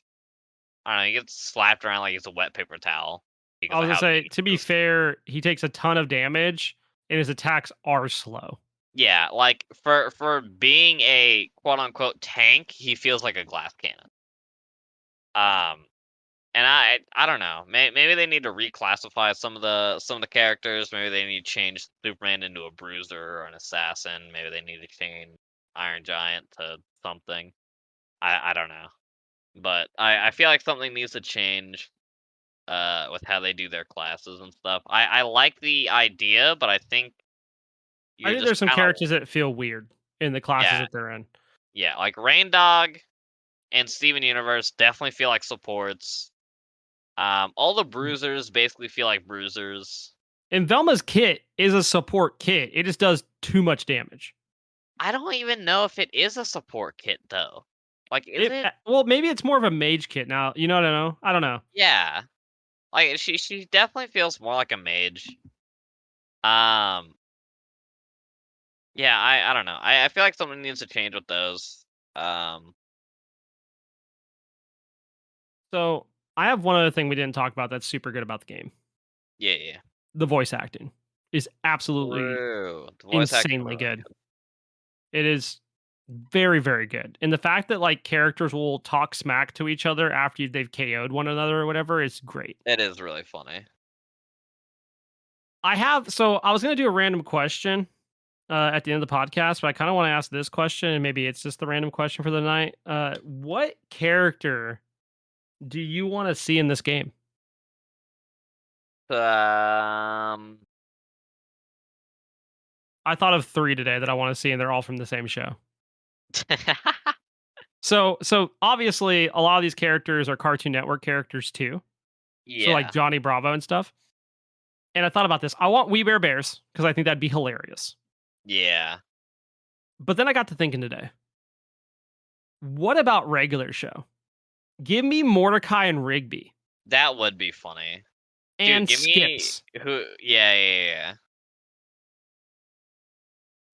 S2: I don't know, he gets slapped around like he's a wet paper towel
S1: I
S2: because
S1: was
S2: of
S1: gonna
S2: how big
S1: say,
S2: he
S1: to be
S2: is.
S1: fair, he takes a ton of damage, and his attacks are slow.
S2: Yeah, like for being a quote unquote tank, he feels like a glass cannon. Um, And I don't know. Maybe they need to reclassify some of the characters. Maybe they need to change Superman into a bruiser or an assassin. Maybe they need to change Iron Giant to something. I don't know. But I feel like something needs to change with how they do their classes and stuff. I like the idea, but I think
S1: I
S2: you're
S1: think
S2: just
S1: there's some
S2: kind of
S1: characters that feel weird in the classes
S2: yeah,
S1: that they're in.
S2: yeah, like Rain Dog and Steven Universe definitely feel like supports. All the bruisers basically feel like bruisers.
S1: And Velma's kit is a support kit. It just does too much damage.
S2: I don't even know if it is a support kit though. Like, is
S1: It
S2: it?
S1: well, maybe it's more of a mage kit now. You know what I know? I don't know.
S2: Yeah. Like she definitely feels more like a mage. Um yeah, I don't know. I feel like something needs to change with those. Um
S1: So I have one other thing we didn't talk about that's super good about the game.
S2: yeah, yeah.
S1: The voice acting is absolutely
S2: True. The voice acting is
S1: insanely
S2: really
S1: good.
S2: good.
S1: It is very, very good. And the fact that like characters will talk smack to each other after they've KO'd one another or whatever is great.
S2: It is really funny.
S1: I was gonna do a random question at the end of the podcast, but I kind of want to ask this question, and maybe it's just the random question for the night. What character do you want to see in this game?
S2: Um
S1: I thought of three today that I want to see, and they're all from the same show. So obviously a lot of these characters are Cartoon Network characters too.
S2: Yeah.
S1: So like Johnny Bravo and stuff. And I thought about this. I want We Bare Bears because I think that'd be hilarious.
S2: Yeah.
S1: But then I got to thinking today. What about regular show? Give me Mordecai and Rigby
S2: That would be funny.
S1: and
S2: Dude, give
S1: Skips.
S2: me who? Yeah.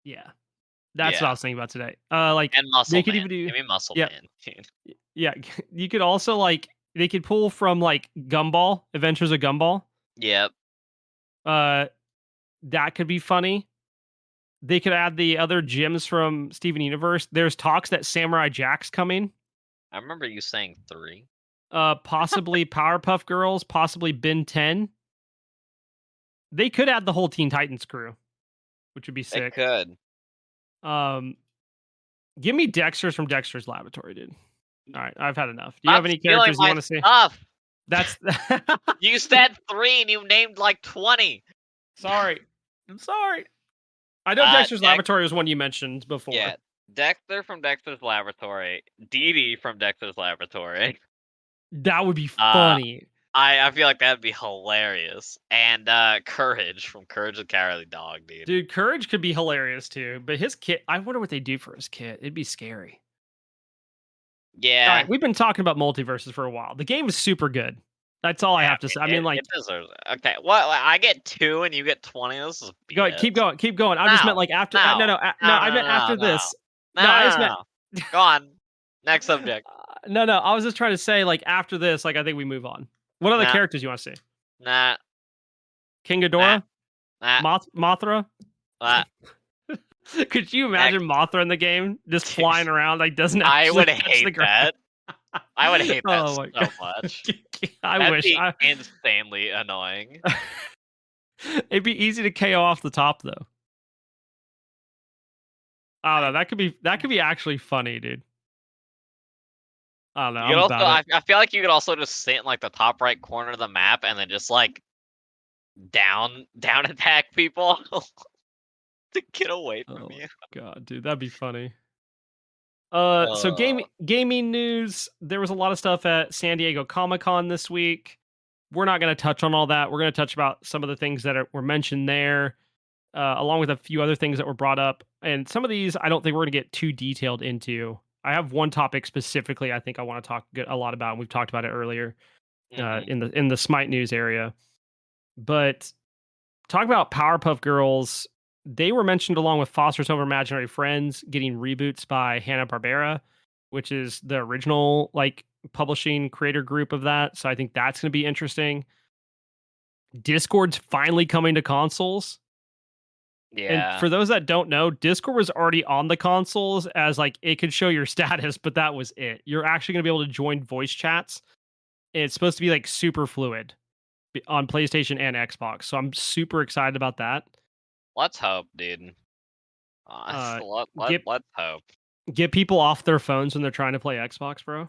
S1: Yeah. That's what I
S2: Yeah.
S1: was thinking about today. Like
S2: And Muscle
S1: they could
S2: Man.
S1: even do
S2: Give me Muscle
S1: yeah,
S2: Man. Dude.
S1: yeah. You could also like they could pull from like Gumball, Adventures of Gumball.
S2: Yep.
S1: That could be funny. They could add the other gyms from Steven Universe. There's talks that Samurai Jack's coming.
S2: I remember you saying 3.
S1: Possibly Powerpuff Girls, possibly Ben 10. They could add the whole Teen Titans crew, which would be
S2: It
S1: sick.
S2: could.
S1: Give me Dexter's from Dexter's Laboratory, dude. All right, I've had enough. Do you
S2: Stop
S1: have any
S2: stealing
S1: characters you
S2: my
S1: want to see?
S2: stuff.
S1: That's
S2: You said 3 and you named like 20.
S1: sorry. I'm sorry. I know Dexter's Laboratory was one you mentioned before.
S2: Yeah. Dexter from Dexter's Laboratory. Dee Dee from Dexter's Laboratory.
S1: That would be funny.
S2: I feel like that'd be hilarious. And Courage from Courage the Cowardly Dog, dude.
S1: Dude, Courage could be hilarious too, but his kit, I wonder what they do for his kit. It'd be scary.
S2: Yeah.
S1: All right, we've been talking about Multiversus for a while. The game is super good. That's all I have to say. I mean, like,
S2: it deserves it. Okay, well, I get 2 and you get 20. This is
S1: go ahead, keep going. I just meant like after. I meant after this.
S2: No. Go on. Next subject.
S1: No. I was just trying to say, like, after this, like, I think we move on. What other characters you want to see?
S2: Nah.
S1: King Ghidorah?
S2: Nah.
S1: Mothra?
S2: Nah.
S1: Could you imagine Mothra in the game just flying around like doesn't?
S2: I would
S1: touch
S2: hate
S1: the ground?
S2: that. I would hate that
S1: Oh
S2: so
S1: my God.
S2: much.
S1: I wish.
S2: That'd be insanely annoying.
S1: It'd be easy to KO off the top though. I don't know. That could be actually funny, dude. I don't know.
S2: You could also, I feel like you could also just sit in like the top right corner of the map and then just like down attack people to get away from you.
S1: God, dude, that'd be funny. So gaming news. There was a lot of stuff at San Diego Comic-Con this week. We're not going to touch on all that. We're going to touch about some of the things that were mentioned there, along with a few other things that were brought up. And some of these, I don't think we're going to get too detailed into. I have one topic specifically I think I want to talk a lot about, and we've talked about it earlier in the Smite news area. But talk about Powerpuff Girls. They were mentioned along with Foster's Home for Imaginary Friends getting reboots by Hanna-Barbera, which is the original like publishing creator group of that. So I think that's going to be interesting. Discord's finally coming to consoles.
S2: Yeah.
S1: And for those that don't know, Discord was already on the consoles as like it could show your status, but that was it. You're actually going to be able to join voice chats. And it's supposed to be like super fluid on PlayStation and Xbox. So I'm super excited about that.
S2: Let's hope, dude. Let's hope.
S1: Get people off their phones when they're trying to play Xbox, bro.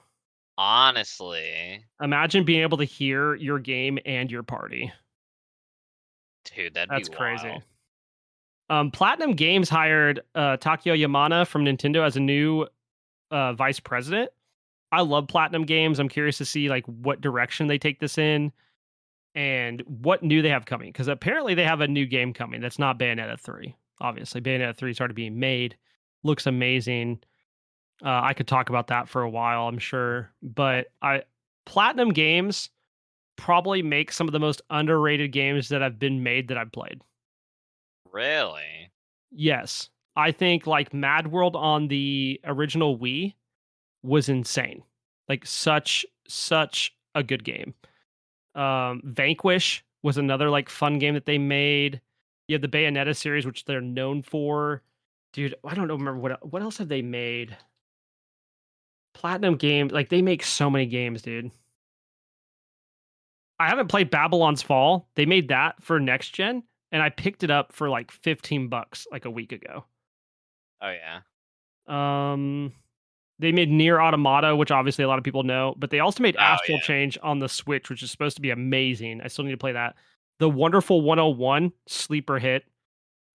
S2: Honestly.
S1: Imagine being able to hear your game and your party.
S2: Dude,
S1: that's crazy. Platinum Games hired Takeo Yamana from Nintendo as a new vice president. I love Platinum Games. I'm curious to see like what direction they take this in and what new they have coming, because apparently they have a new game coming that's not Bayonetta 3. Obviously, Bayonetta 3 started being made. Looks amazing. I could talk about that for a while, I'm sure. But Platinum Games probably make some of the most underrated games that have been made that I've played.
S2: Really?
S1: Yes. I think like Mad World on the original Wii was insane. Like such a good game. Vanquish was another like fun game that they made. You have the Bayonetta series, which they're known for. Dude, I don't remember what else have they made. Platinum Games, like they make so many games, dude. I haven't played Babylon's Fall. They made that for next gen, and I picked it up for like $15 like a week ago.
S2: Oh yeah.
S1: They made Nier Automata, which obviously a lot of people know, but they also made Astral Change on the Switch, which is supposed to be amazing. I still need to play that. The Wonderful 101, sleeper hit.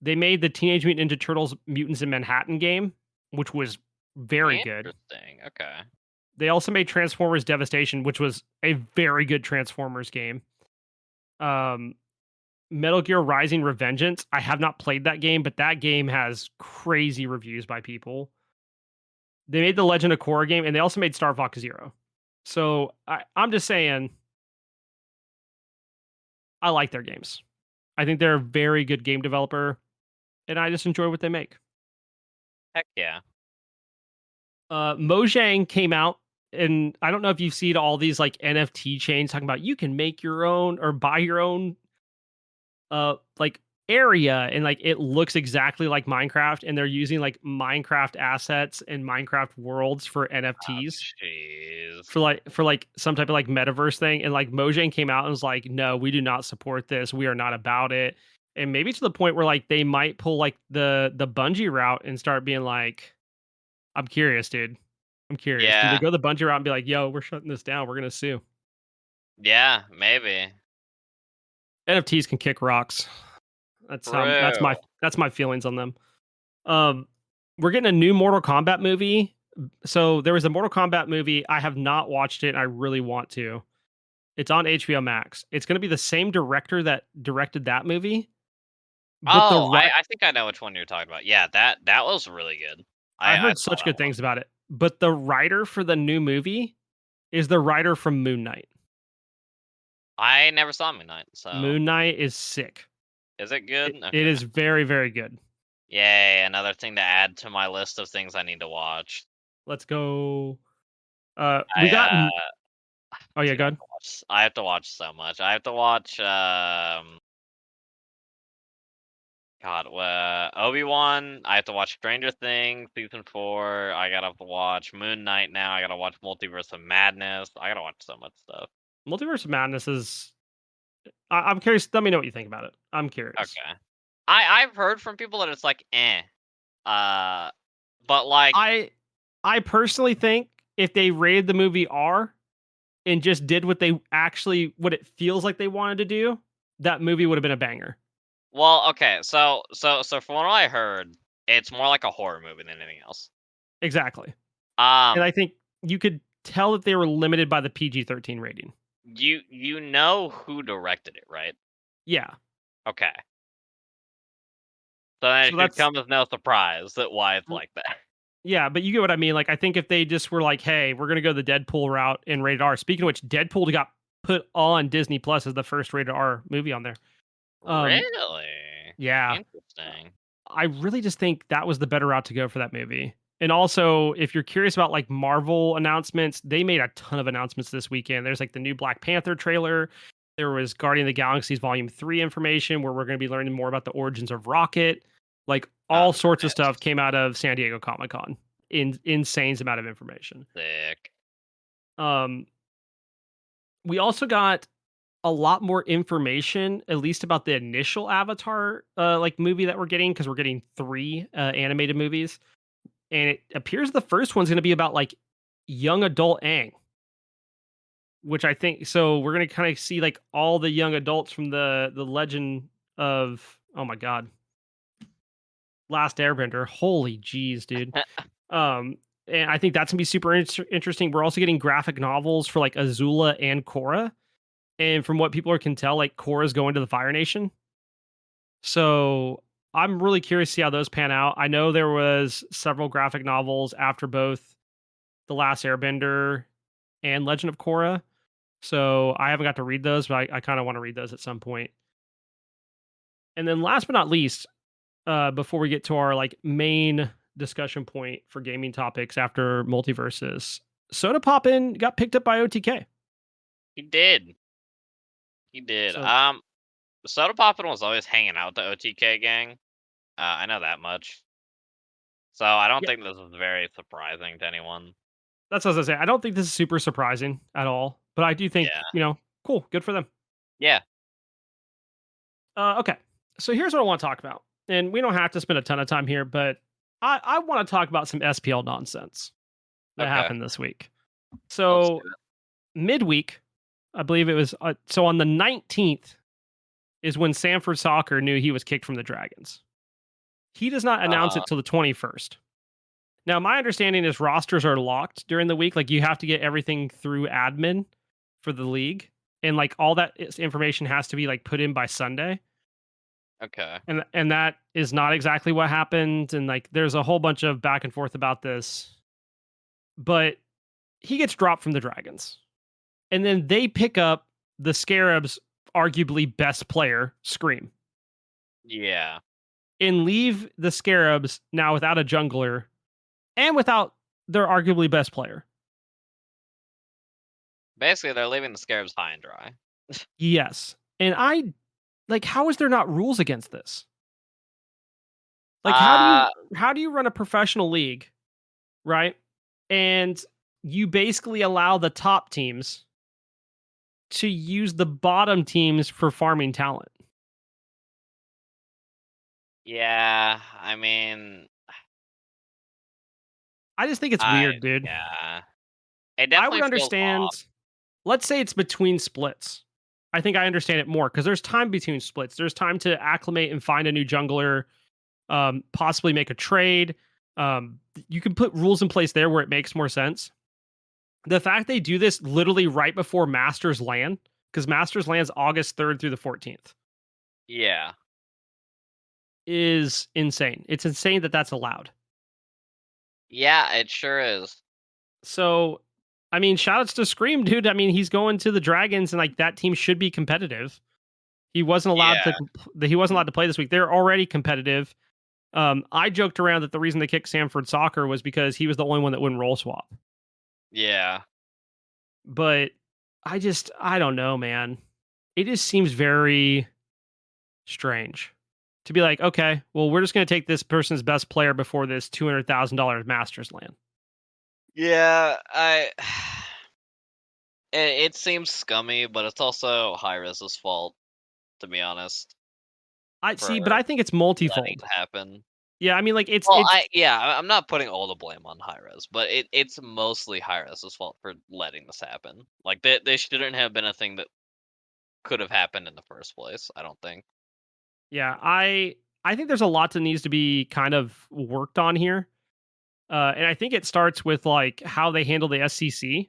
S1: They made the Teenage Mutant Ninja Turtles Mutants in Manhattan game, which was Very good.
S2: Interesting. Okay.
S1: They also made Transformers Devastation, which was a very good Transformers game. Metal Gear Rising: Revengeance. I have not played that game, but that game has crazy reviews by people. They made the Legend of Korra game, and they also made Star Fox Zero. So I'm just saying, I like their games. I think they're a very good game developer, and I just enjoy what they make.
S2: Heck yeah.
S1: Mojang came out, and I don't know if you've seen all these like NFT chains talking about you can make your own or buy your own like area, and like it looks exactly like Minecraft, and they're using like Minecraft assets and Minecraft worlds for NFTs
S2: Jeez.
S1: for like some type of like metaverse thing. And like Mojang came out and was like, no, we do not support this. We are not about it. And maybe to the point where like they might pull like the Bungie route and start being like, I'm curious, dude. I'm curious. Do they
S2: Yeah.
S1: go the Bungie route and be like, yo, we're shutting this down. We're gonna sue.
S2: Yeah, maybe.
S1: NFTs can kick rocks. That's
S2: True.
S1: that's my feelings on them. We're getting a new Mortal Kombat movie. So there was a Mortal Kombat movie. I have not watched it. I really want to. It's on HBO Max. It's going to be the same director that directed that movie. But
S2: Oh, I think I know which one you're talking about. Yeah, that was really good.
S1: I
S2: I
S1: heard
S2: saw
S1: such
S2: that
S1: good
S2: one.
S1: things about it. But the writer for the new movie is the writer from Moon Knight.
S2: I never saw Midnight, so
S1: Moon Knight is sick.
S2: is it good?
S1: It
S2: Okay.
S1: is very, very good.
S2: Yay, another thing to add to my list of things I need to watch.
S1: Let's go. We
S2: I
S1: got. Oh yeah,
S2: dude,
S1: go ahead.
S2: I have to watch so much. I have to watch God, Obi-Wan. I have to watch Stranger Things season 4. I gotta watch Moon Knight now. I gotta watch Multiverse of Madness. I gotta watch so much stuff.
S1: Multiverse of Madness is. I'm curious. Let me know what you think about it. I'm curious.
S2: Okay. I've heard from people that it's like uh, but like
S1: I personally think if they rated the movie R and just did what it feels like they wanted to do, that movie would have been a banger.
S2: well, okay, so from what I heard, it's more like a horror movie than anything else.
S1: Exactly. And
S2: Um,
S1: I think you could tell that they were limited by the PG-13 rating.
S2: you know who directed it, right?
S1: Yeah.
S2: Okay. So then it
S1: So
S2: should
S1: that's
S2: come as no surprise that why it's like that.
S1: yeah, but you get what I mean. Like I think if they just were like, "Hey, we're going to go the Deadpool route and rated R." Speaking of which, Deadpool got put on Disney Plus as the first rated R movie on there. Um
S2: Really?
S1: yeah.
S2: Interesting.
S1: I really just think that was the better route to go for that movie. And also, if you're curious about like Marvel announcements, they made a ton of announcements this weekend. There's like the new Black Panther trailer. There was Guardian of the Galaxy's Volume 3 information where we're going to be learning more about the origins of Rocket. Like
S2: Oh,
S1: all sorts of stuff
S2: nice.
S1: came out of San Diego Comic-Con. Insane amount of information.
S2: Sick.
S1: Um we also got a lot more information, at least about the initial Avatar like movie that we're getting, because we're getting 3 animated movies. And it appears the first one's going to be about like young adult Aang, which I think so. We're going to kind of see like all the young adults from the legend of oh my god, Last Airbender. Holy jeez, dude. Um, and I think that's gonna be super interesting. We're also getting graphic novels for like Azula and Korra, and from what people can tell, like Korra's going to the Fire Nation. So I'm really curious to see how those pan out. I know there was several graphic novels after both The Last Airbender and Legend of Korra. So I haven't got to read those, but I kind of want to read those at some point. And then last but not least, before we get to our like main discussion point for gaming topics after Multiversus, Soda Poppin got picked up by OTK.
S2: He did. He did.
S1: So
S2: Soda Poppin was always hanging out with the OTK gang. I know that much. So I don't
S1: yeah,
S2: think this is very surprising to anyone.
S1: that's what I was gonna say. I don't think this is super surprising at all, but I do think,
S2: Yeah.
S1: cool, good for them.
S2: Yeah.
S1: Okay, so here's what I want to talk about, and we don't have to spend a ton of time here, but I want to talk about some SPL nonsense that
S2: Okay.
S1: happened this week.
S2: Let's do
S1: So
S2: it.
S1: midweek, I believe it was so on the 19th is when Sanford Soccer knew he was kicked from the Dragons. He does not announce
S2: Uh,
S1: it till the 21st. Now, my understanding is rosters are locked during the week. Like you have to get everything through admin for the league, and like all that information has to be like put in by Sunday.
S2: Okay.
S1: And that is not exactly what happened. And like there's a whole bunch of back and forth about this. But he gets dropped from the Dragons, and then they pick up the Scarabs' arguably best player, Scream,
S2: Yeah.
S1: and leave the Scarabs now without a jungler and without their arguably best player.
S2: Basically, they're leaving the Scarabs high and dry.
S1: Yes. And I like, how is there not rules against this? Like how do you run a professional league, right? And you basically allow the top teams to use the bottom teams for farming talent.
S2: Yeah, I mean,
S1: I just think it's weird, dude.
S2: yeah, it
S1: I
S2: definitely
S1: would
S2: feels
S1: understand.
S2: off.
S1: Let's say it's between splits. I think I understand it more because there's time between splits. There's time to acclimate and find a new jungler, possibly make a trade. You can put rules in place there where it makes more sense. The fact they do this literally right before Masters land, because Masters lands August 3rd through the 14th,
S2: Yeah,
S1: is insane. It's insane that that's allowed.
S2: yeah, it sure is.
S1: So, I mean, shout outs to Scream, dude. I mean, he's going to the Dragons, and like that team should be competitive. He wasn't allowed
S2: Yeah,
S1: to play this week. They're already competitive. I joked around that the reason they kicked Sanford Soccer was because he was the only one that wouldn't roll swap.
S2: yeah,
S1: But I don't know, man. It just seems very strange to be like, okay, well, we're just going to take this person's best player before this $200,000 Masters land.
S2: yeah. It seems scummy, but it's also Hi-Rez's fault, to be honest,
S1: I
S2: for
S1: see, but I think it's
S2: letting
S1: multifold.
S2: it happen.
S1: Yeah, I mean, like
S2: Well,
S1: it's
S2: I'm not putting all the blame on Hi-Rez, but it's mostly Hi-Rez's fault for letting this happen. Like they shouldn't have been a thing that could have happened in the first place. I don't think.
S1: yeah. I think there's a lot that needs to be kind of worked on here, and I think it starts with like how they handle the SCC.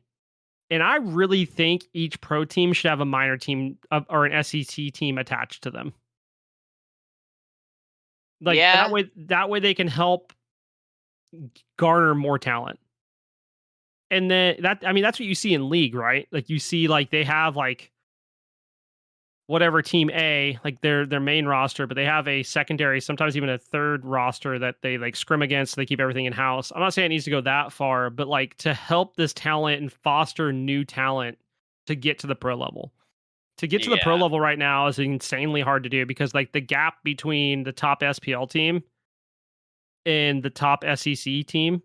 S1: And I really think each pro team should have a minor team or an SEC team attached to them. Like
S2: Yeah,
S1: that way they can help garner more talent. And then that I mean that's what you see in league, right? Like you see like they have like whatever team A, like their main roster, but they have a secondary, sometimes even a third roster that they like scrim against, so they keep everything in house. I'm not saying it needs to go that far, but like to help this talent and foster new talent to get to the pro level. To get to the pro
S2: yeah,
S1: level right now is insanely hard to do because like the gap between the top SPL team and the top SEC team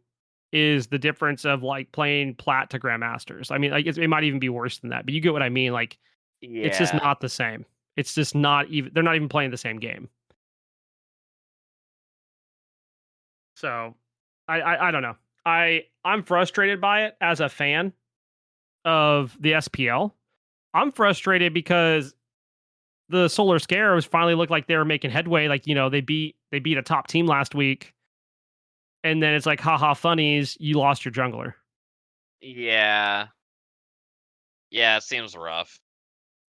S1: is the difference of like playing plat to grandmasters. I mean, like it might even be worse than that, but you get what I mean. Like it's just
S2: yeah,
S1: not the same. It's just not even. They're not even playing the same game. So I don't know. I'm frustrated by it as a fan of the SPL. I'm frustrated because the Solar Scarabs finally looked like they were making headway. Like, you know, they beat a top team last week, and then it's like, haha, funnies, you lost your jungler.
S2: yeah, yeah. It seems rough.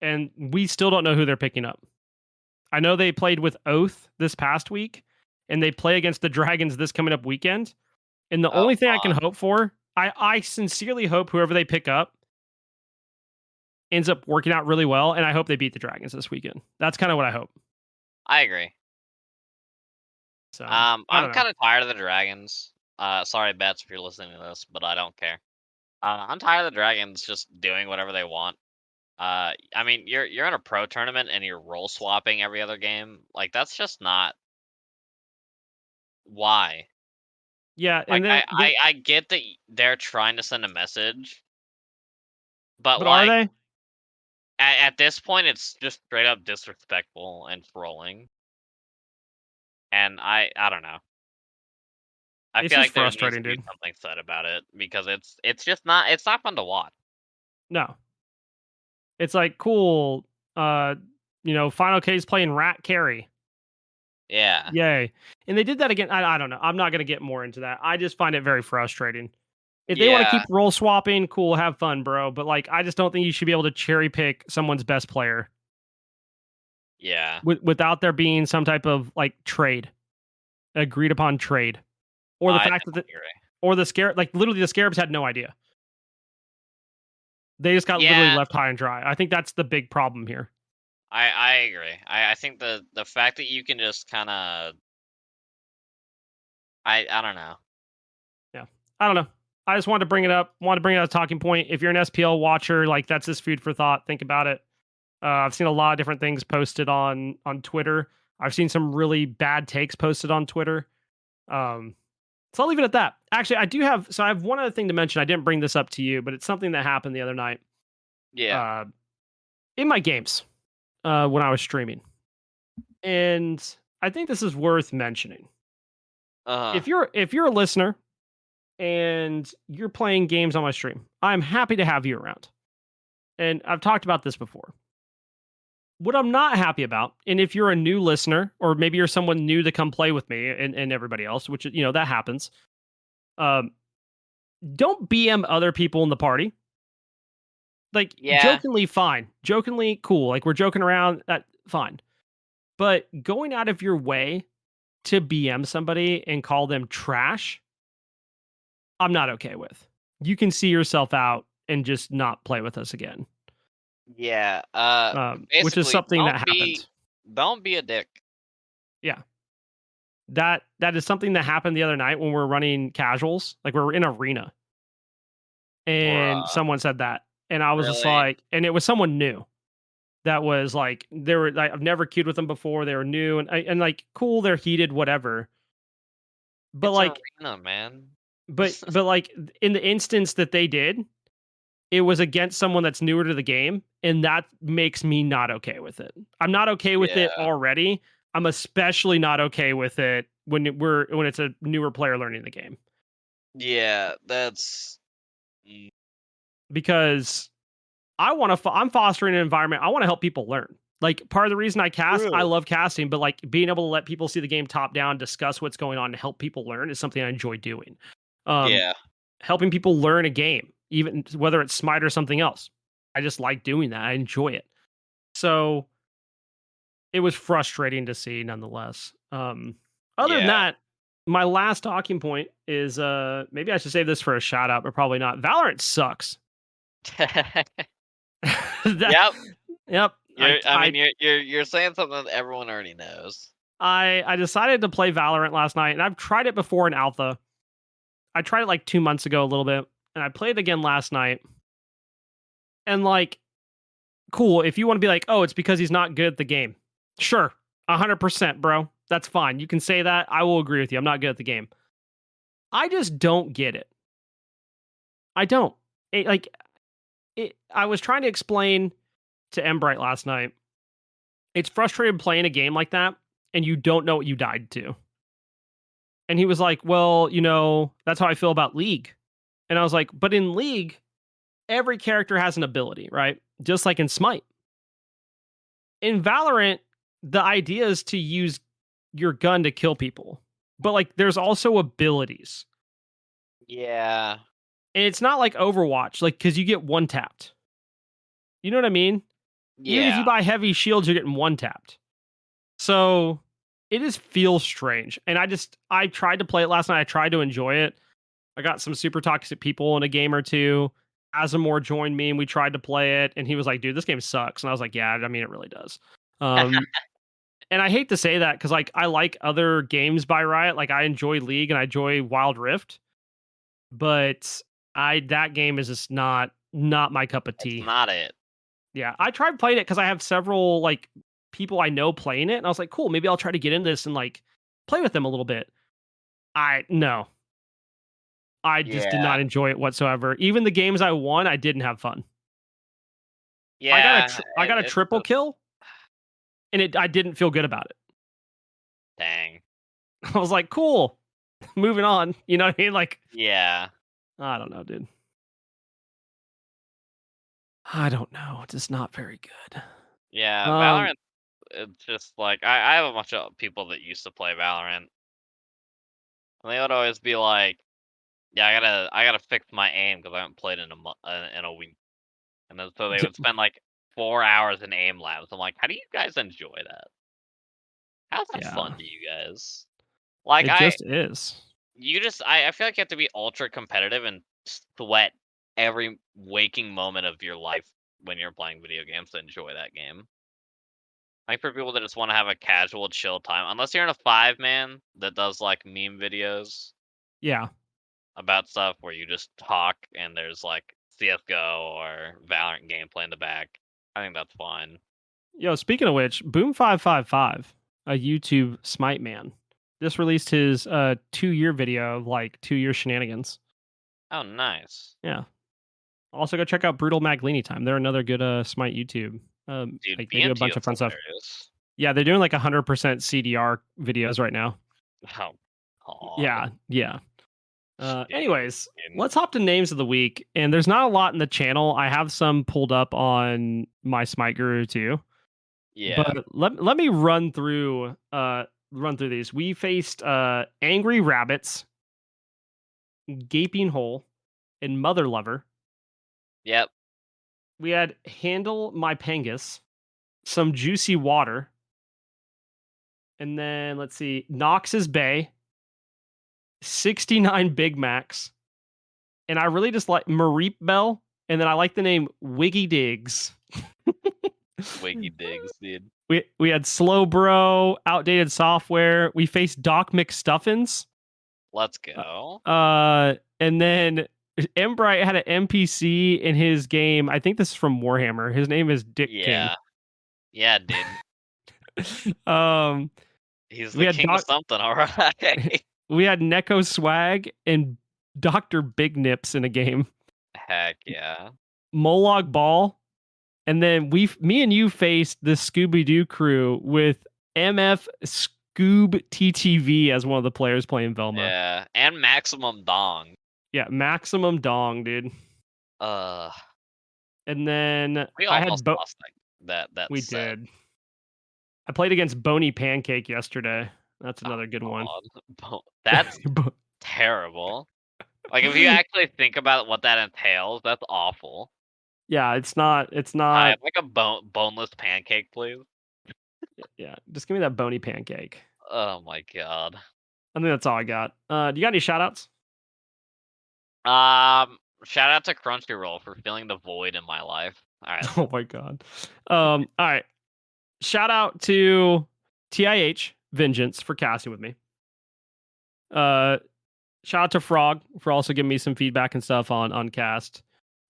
S1: And we still don't know who they're picking up. I know they played with Oath this past week, and they play against the Dragons this coming up weekend. And the
S2: Oh,
S1: only thing I can
S2: fun.
S1: hope for, I sincerely hope whoever they pick up ends up working out really well, and I hope they beat the Dragons this weekend. That's kind of what I hope.
S2: I agree.
S1: So I
S2: I'm
S1: don't know.
S2: kind of tired of the Dragons. Sorry, Bets, if you're listening to this, but I don't care. I'm tired of the Dragons just doing whatever they want. I mean, you're in a pro tournament and you're role swapping every other game. Like that's just not why.
S1: Yeah,
S2: Like
S1: and then
S2: I get that they're trying to send a message, but
S1: but are
S2: like
S1: they?
S2: at this point, it's just straight up disrespectful and trolling. And I don't know. I
S1: It's
S2: feel
S1: just
S2: like there needs
S1: frustrating,
S2: to be
S1: dude.
S2: something said about it because it's just not fun to watch.
S1: No, it's like cool. Uh, Final K's playing Rat Carry.
S2: Yeah.
S1: Yay. And they did that again. I don't know. I'm not going to get more into that. I just find it very frustrating. If they want to
S2: Yeah.
S1: keep role swapping, cool, have fun, bro. But like, I just don't think you should be able to cherry pick someone's best player
S2: Yeah.
S1: without there being some type of like trade, agreed upon trade, or the
S2: I
S1: fact that
S2: definitely agree.
S1: or the scare, like literally the Scarabs had no idea. They just got literally
S2: Yeah,
S1: left high and dry. I think that's the big problem here.
S2: I agree. I think the fact that you can just kind of I don't know.
S1: Yeah. I don't know. I just wanted to bring it up. Want to bring it as a talking point. If you're an SPL watcher, like that's just food for thought. Think about it. I've seen a lot of different things posted on Twitter. I've seen some really bad takes posted on Twitter. So I'll leave it at that. Actually, I have one other thing to mention. I didn't bring this up to you, but it's something that happened the other night.
S2: Yeah.
S1: Uh, in my games, when I was streaming. And I think this is worth mentioning.
S2: Uh-huh.
S1: If you're a listener and you're playing games on my stream, I'm happy to have you around. And I've talked about this before. What I'm not happy about, and if you're a new listener, or maybe you're someone new to come play with me and everybody else, which that happens. Um, don't BM other people in the party. Like
S2: Yeah.
S1: jokingly, fine. Jokingly, cool. Like we're joking around, that fine. But going out of your way to BM somebody and call them trash, I'm not okay with. You can see yourself out and just not play with us again.
S2: Yeah.
S1: Which is
S2: Basically,
S1: something that happened.
S2: don't be a dick.
S1: Yeah. That is something that happened the other night when we were running casuals. Like we were in arena. And
S2: Bruh.
S1: someone said that. And I was just
S2: Really?
S1: like, and it was someone new. That was like they were like, I've never queued with them before. They were new and like cool, they're heated, whatever. But
S2: It's
S1: like
S2: arena, man.
S1: but like in the instance that they did, it was against someone that's newer to the game, and that makes me not okay with it. I'm not okay with it
S2: Yeah.
S1: already. I'm especially not okay with it when it's a newer player learning the game.
S2: Yeah, that's
S1: Because I'm fostering an environment. I want to help people learn. Like part of the reason I cast, I
S2: true.
S1: love casting, but like being able to let people see the game top down, discuss what's going on, and help people learn is something I enjoy doing. Um,
S2: Yeah.
S1: Helping people learn a game, even whether it's Smite or something else. I just like doing that. I enjoy it. So it was frustrating to see nonetheless. Other than
S2: Yeah.
S1: that, my last talking point is maybe I should save this for a shout out, but probably not. Valorant sucks. That,
S2: Yep.
S1: yep.
S2: I mean, you're saying something that everyone already knows.
S1: I decided to play Valorant last night, and I've tried it before in alpha. I tried it like 2 months ago a little bit, and I played it again last night. And like, cool, if you want to be like, oh, it's because he's not good at the game. Sure, 100%, bro. That's fine. You can say that. I will agree with you. I'm not good at the game. I just don't get it. I don't. I was trying to explain to Embright last night. It's frustrating playing a game like that, and you don't know what you died to. And he was like, well, that's how I feel about League. And I was like, but in League, every character has an ability, right? Just like in Smite. In Valorant, the idea is to use your gun to kill people. But like there's also abilities.
S2: Yeah.
S1: And it's not like Overwatch, like cuz you get one tapped. You know what I mean? Even if
S2: Yeah.
S1: you buy heavy shields, you're getting one tapped. So it just feels strange. And I tried to play it last night. I tried to enjoy it. I got some super toxic people in a game or two. Azamore joined me and we tried to play it. And he was like, dude, this game sucks. And I was like, yeah, I mean, it really does. And I hate to say that because like I like other games by Riot. Like I enjoy League and I enjoy Wild Rift. But that game is just not my cup of
S2: That's
S1: tea.
S2: not it.
S1: Yeah. I tried playing it because I have several like people I know playing it. And I was like, cool, maybe I'll try to get in this and like play with them a little bit. No. I just did
S2: Yeah.
S1: not enjoy it whatsoever. Even the games I won, I didn't have fun.
S2: Yeah.
S1: I got a
S2: It's
S1: triple kill, and I didn't feel good about it.
S2: dang.
S1: I was like, cool, moving on. You know what I mean? Like,
S2: Yeah.
S1: I don't know, dude. I don't know. It's just not very good.
S2: Yeah.
S1: Um,
S2: Valorant. it's just like I have a bunch of people that used to play Valorant, and they would always be like, "Yeah, I gotta fix my aim because I haven't played in a week." And then so they would spend like 4 hours in aim labs. I'm like, how do you guys enjoy that? How's that
S1: Yeah,
S2: fun to you guys? Like
S1: it just is.
S2: I feel like you have to be ultra competitive and sweat every waking moment of your life when you're playing video games to enjoy that game. Like for people that just want to have a casual, chill time, unless you're in a 5-man that does like meme videos
S1: Yeah.
S2: about stuff where you just talk and there's like CS:GO or Valorant gameplay in the back. I think that's fine.
S1: Yo, speaking of which, Boom555, a YouTube Smite man, just released his 2-year video of like 2-year shenanigans.
S2: Oh, nice.
S1: Yeah. Also, go check out Brutal Maglini Time. They're another good Smite YouTube.
S2: Dude,
S1: Like they do a bunch
S2: BMT
S1: of
S2: is
S1: fun stuff.
S2: hilarious.
S1: Yeah, they're doing like 100% CDR videos right now.
S2: Oh, God.
S1: Yeah, yeah.
S2: Yeah,
S1: Anyways,
S2: dude.
S1: let's hop to names of the week. And there's not a lot in the channel. I have some pulled up on my Smite Guru too.
S2: Yeah.
S1: But let me run through these. We faced Angry Rabbits, Gaping Hole, and Mother Lover.
S2: Yep.
S1: We had Handle My Pengus, some Juicy Water, and then let's see, Knox's Bay, 69 Big Macs, and I really just like Mareep Bell, and then I like the name Wiggy Diggs.
S2: Wiggy digs, dude.
S1: We had Slow Bro, Outdated Software. We faced Doc McStuffins.
S2: Let's go.
S1: And then Embright had an NPC in his game. I think this is from Warhammer. His name is Dick
S2: Yeah. Yeah, dude.
S1: King.
S2: He's
S1: We
S2: the
S1: had
S2: king of something, alright.
S1: we had Neko Swag and Dr. Big Nips in a game.
S2: Heck yeah.
S1: Molog Ball. And then me and you faced the Scooby Doo crew with MF Scoob TTV as one of the players playing Velma.
S2: Yeah. And Maximum Dong.
S1: Yeah, Maximum Dong, dude.
S2: Uh,
S1: And then
S2: we
S1: I
S2: almost
S1: had
S2: lost that
S1: we
S2: set.
S1: did. I played against Bony Pancake yesterday. That's another good one.
S2: God. That's terrible. Like, if you actually think about what that entails, that's awful.
S1: Yeah, it's not.
S2: I have like a boneless pancake, please.
S1: Yeah, just give me that Bony Pancake.
S2: Oh my god.
S1: I think that's all I got. Do you got any shout outs?
S2: Shout out to Crunchyroll for filling the void in my life. All right.
S1: Oh my god. All right. Shout out to TIH Vengeance for casting with me. Shout out to Frog for also giving me some feedback and stuff on cast.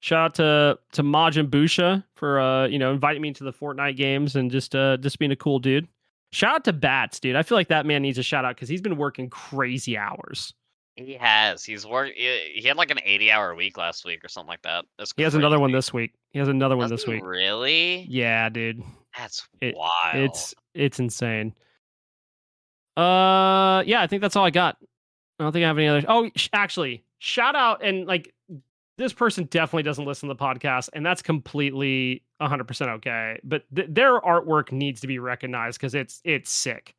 S1: Shout out to MajinBuusha for inviting me to the Fortnite games and just being a cool dude. Shout out to Bats, dude. I feel like that man needs a shout out because he's been working crazy hours.
S2: He has. He's worked. He had like an 80-hour week last week or something like that.
S1: He has another one this week. This week.
S2: Really?
S1: Yeah, dude.
S2: That's wild.
S1: It's insane. Yeah, I think that's all I got. I don't think I have any other. Oh, actually, shout out and like this person definitely doesn't listen to the podcast, and that's completely 100% okay. But their artwork needs to be recognized because it's sick.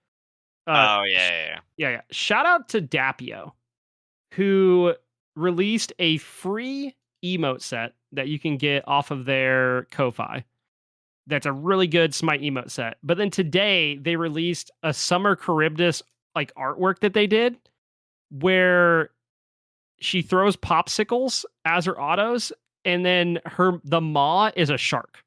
S2: Oh yeah.
S1: Shout out to Dapio, who released a free emote set that you can get off of their Ko-fi. That's a really good Smite emote set. But then today they released a Summer Charybdis like artwork that they did where she throws popsicles as her autos, and then the maw is a shark.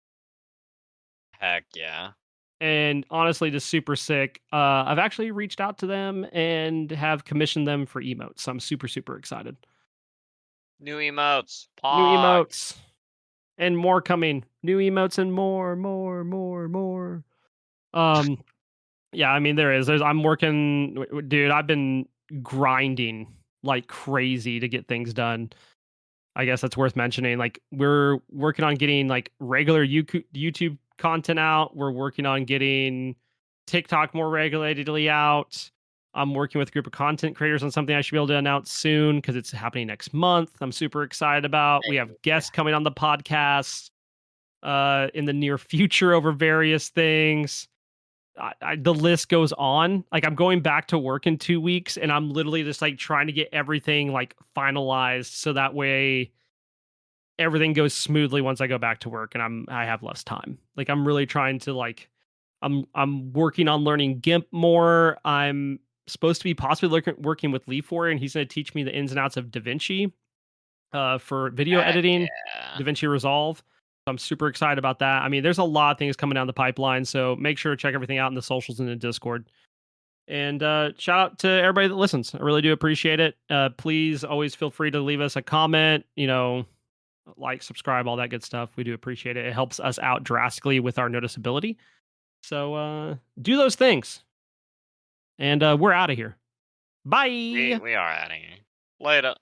S2: Heck yeah.
S1: And honestly, just super sick. I've actually reached out to them and have commissioned them for emotes. So I'm super, super excited.
S2: New emotes.
S1: New emotes. And more coming. New emotes and more. Yeah, I mean, there is. I'm working, dude. I've been grinding like crazy to get things done. I guess that's worth mentioning. Like, we're working on getting like regular YouTube content out. We're working on getting TikTok more regularly out. I'm working with a group of content creators on something I should be able to announce soon because it's happening next month. I'm super excited about. We have guests coming on the podcast in the near future over various things. the list goes on. Like, I'm going back to work in 2 weeks, and I'm literally just like trying to get everything like finalized so that way everything goes smoothly once I go back to work and I have less time. Like, I'm really trying to like I'm working on learning GIMP more. I'm supposed to be possibly working with Lee4, and he's going to teach me the ins and outs of DaVinci for video
S2: Heck
S1: editing,
S2: yeah.
S1: DaVinci Resolve. So I'm super excited about that. I mean, there's a lot of things coming down the pipeline, so make sure to check everything out in the socials and the Discord. And shout out to everybody that listens. I really do appreciate it. Please always feel free to leave us a comment, like, subscribe, all that good stuff. We do appreciate it. It helps us out drastically with our noticeability. So do those things. And we're out of here. Bye.
S2: We are adding. Later.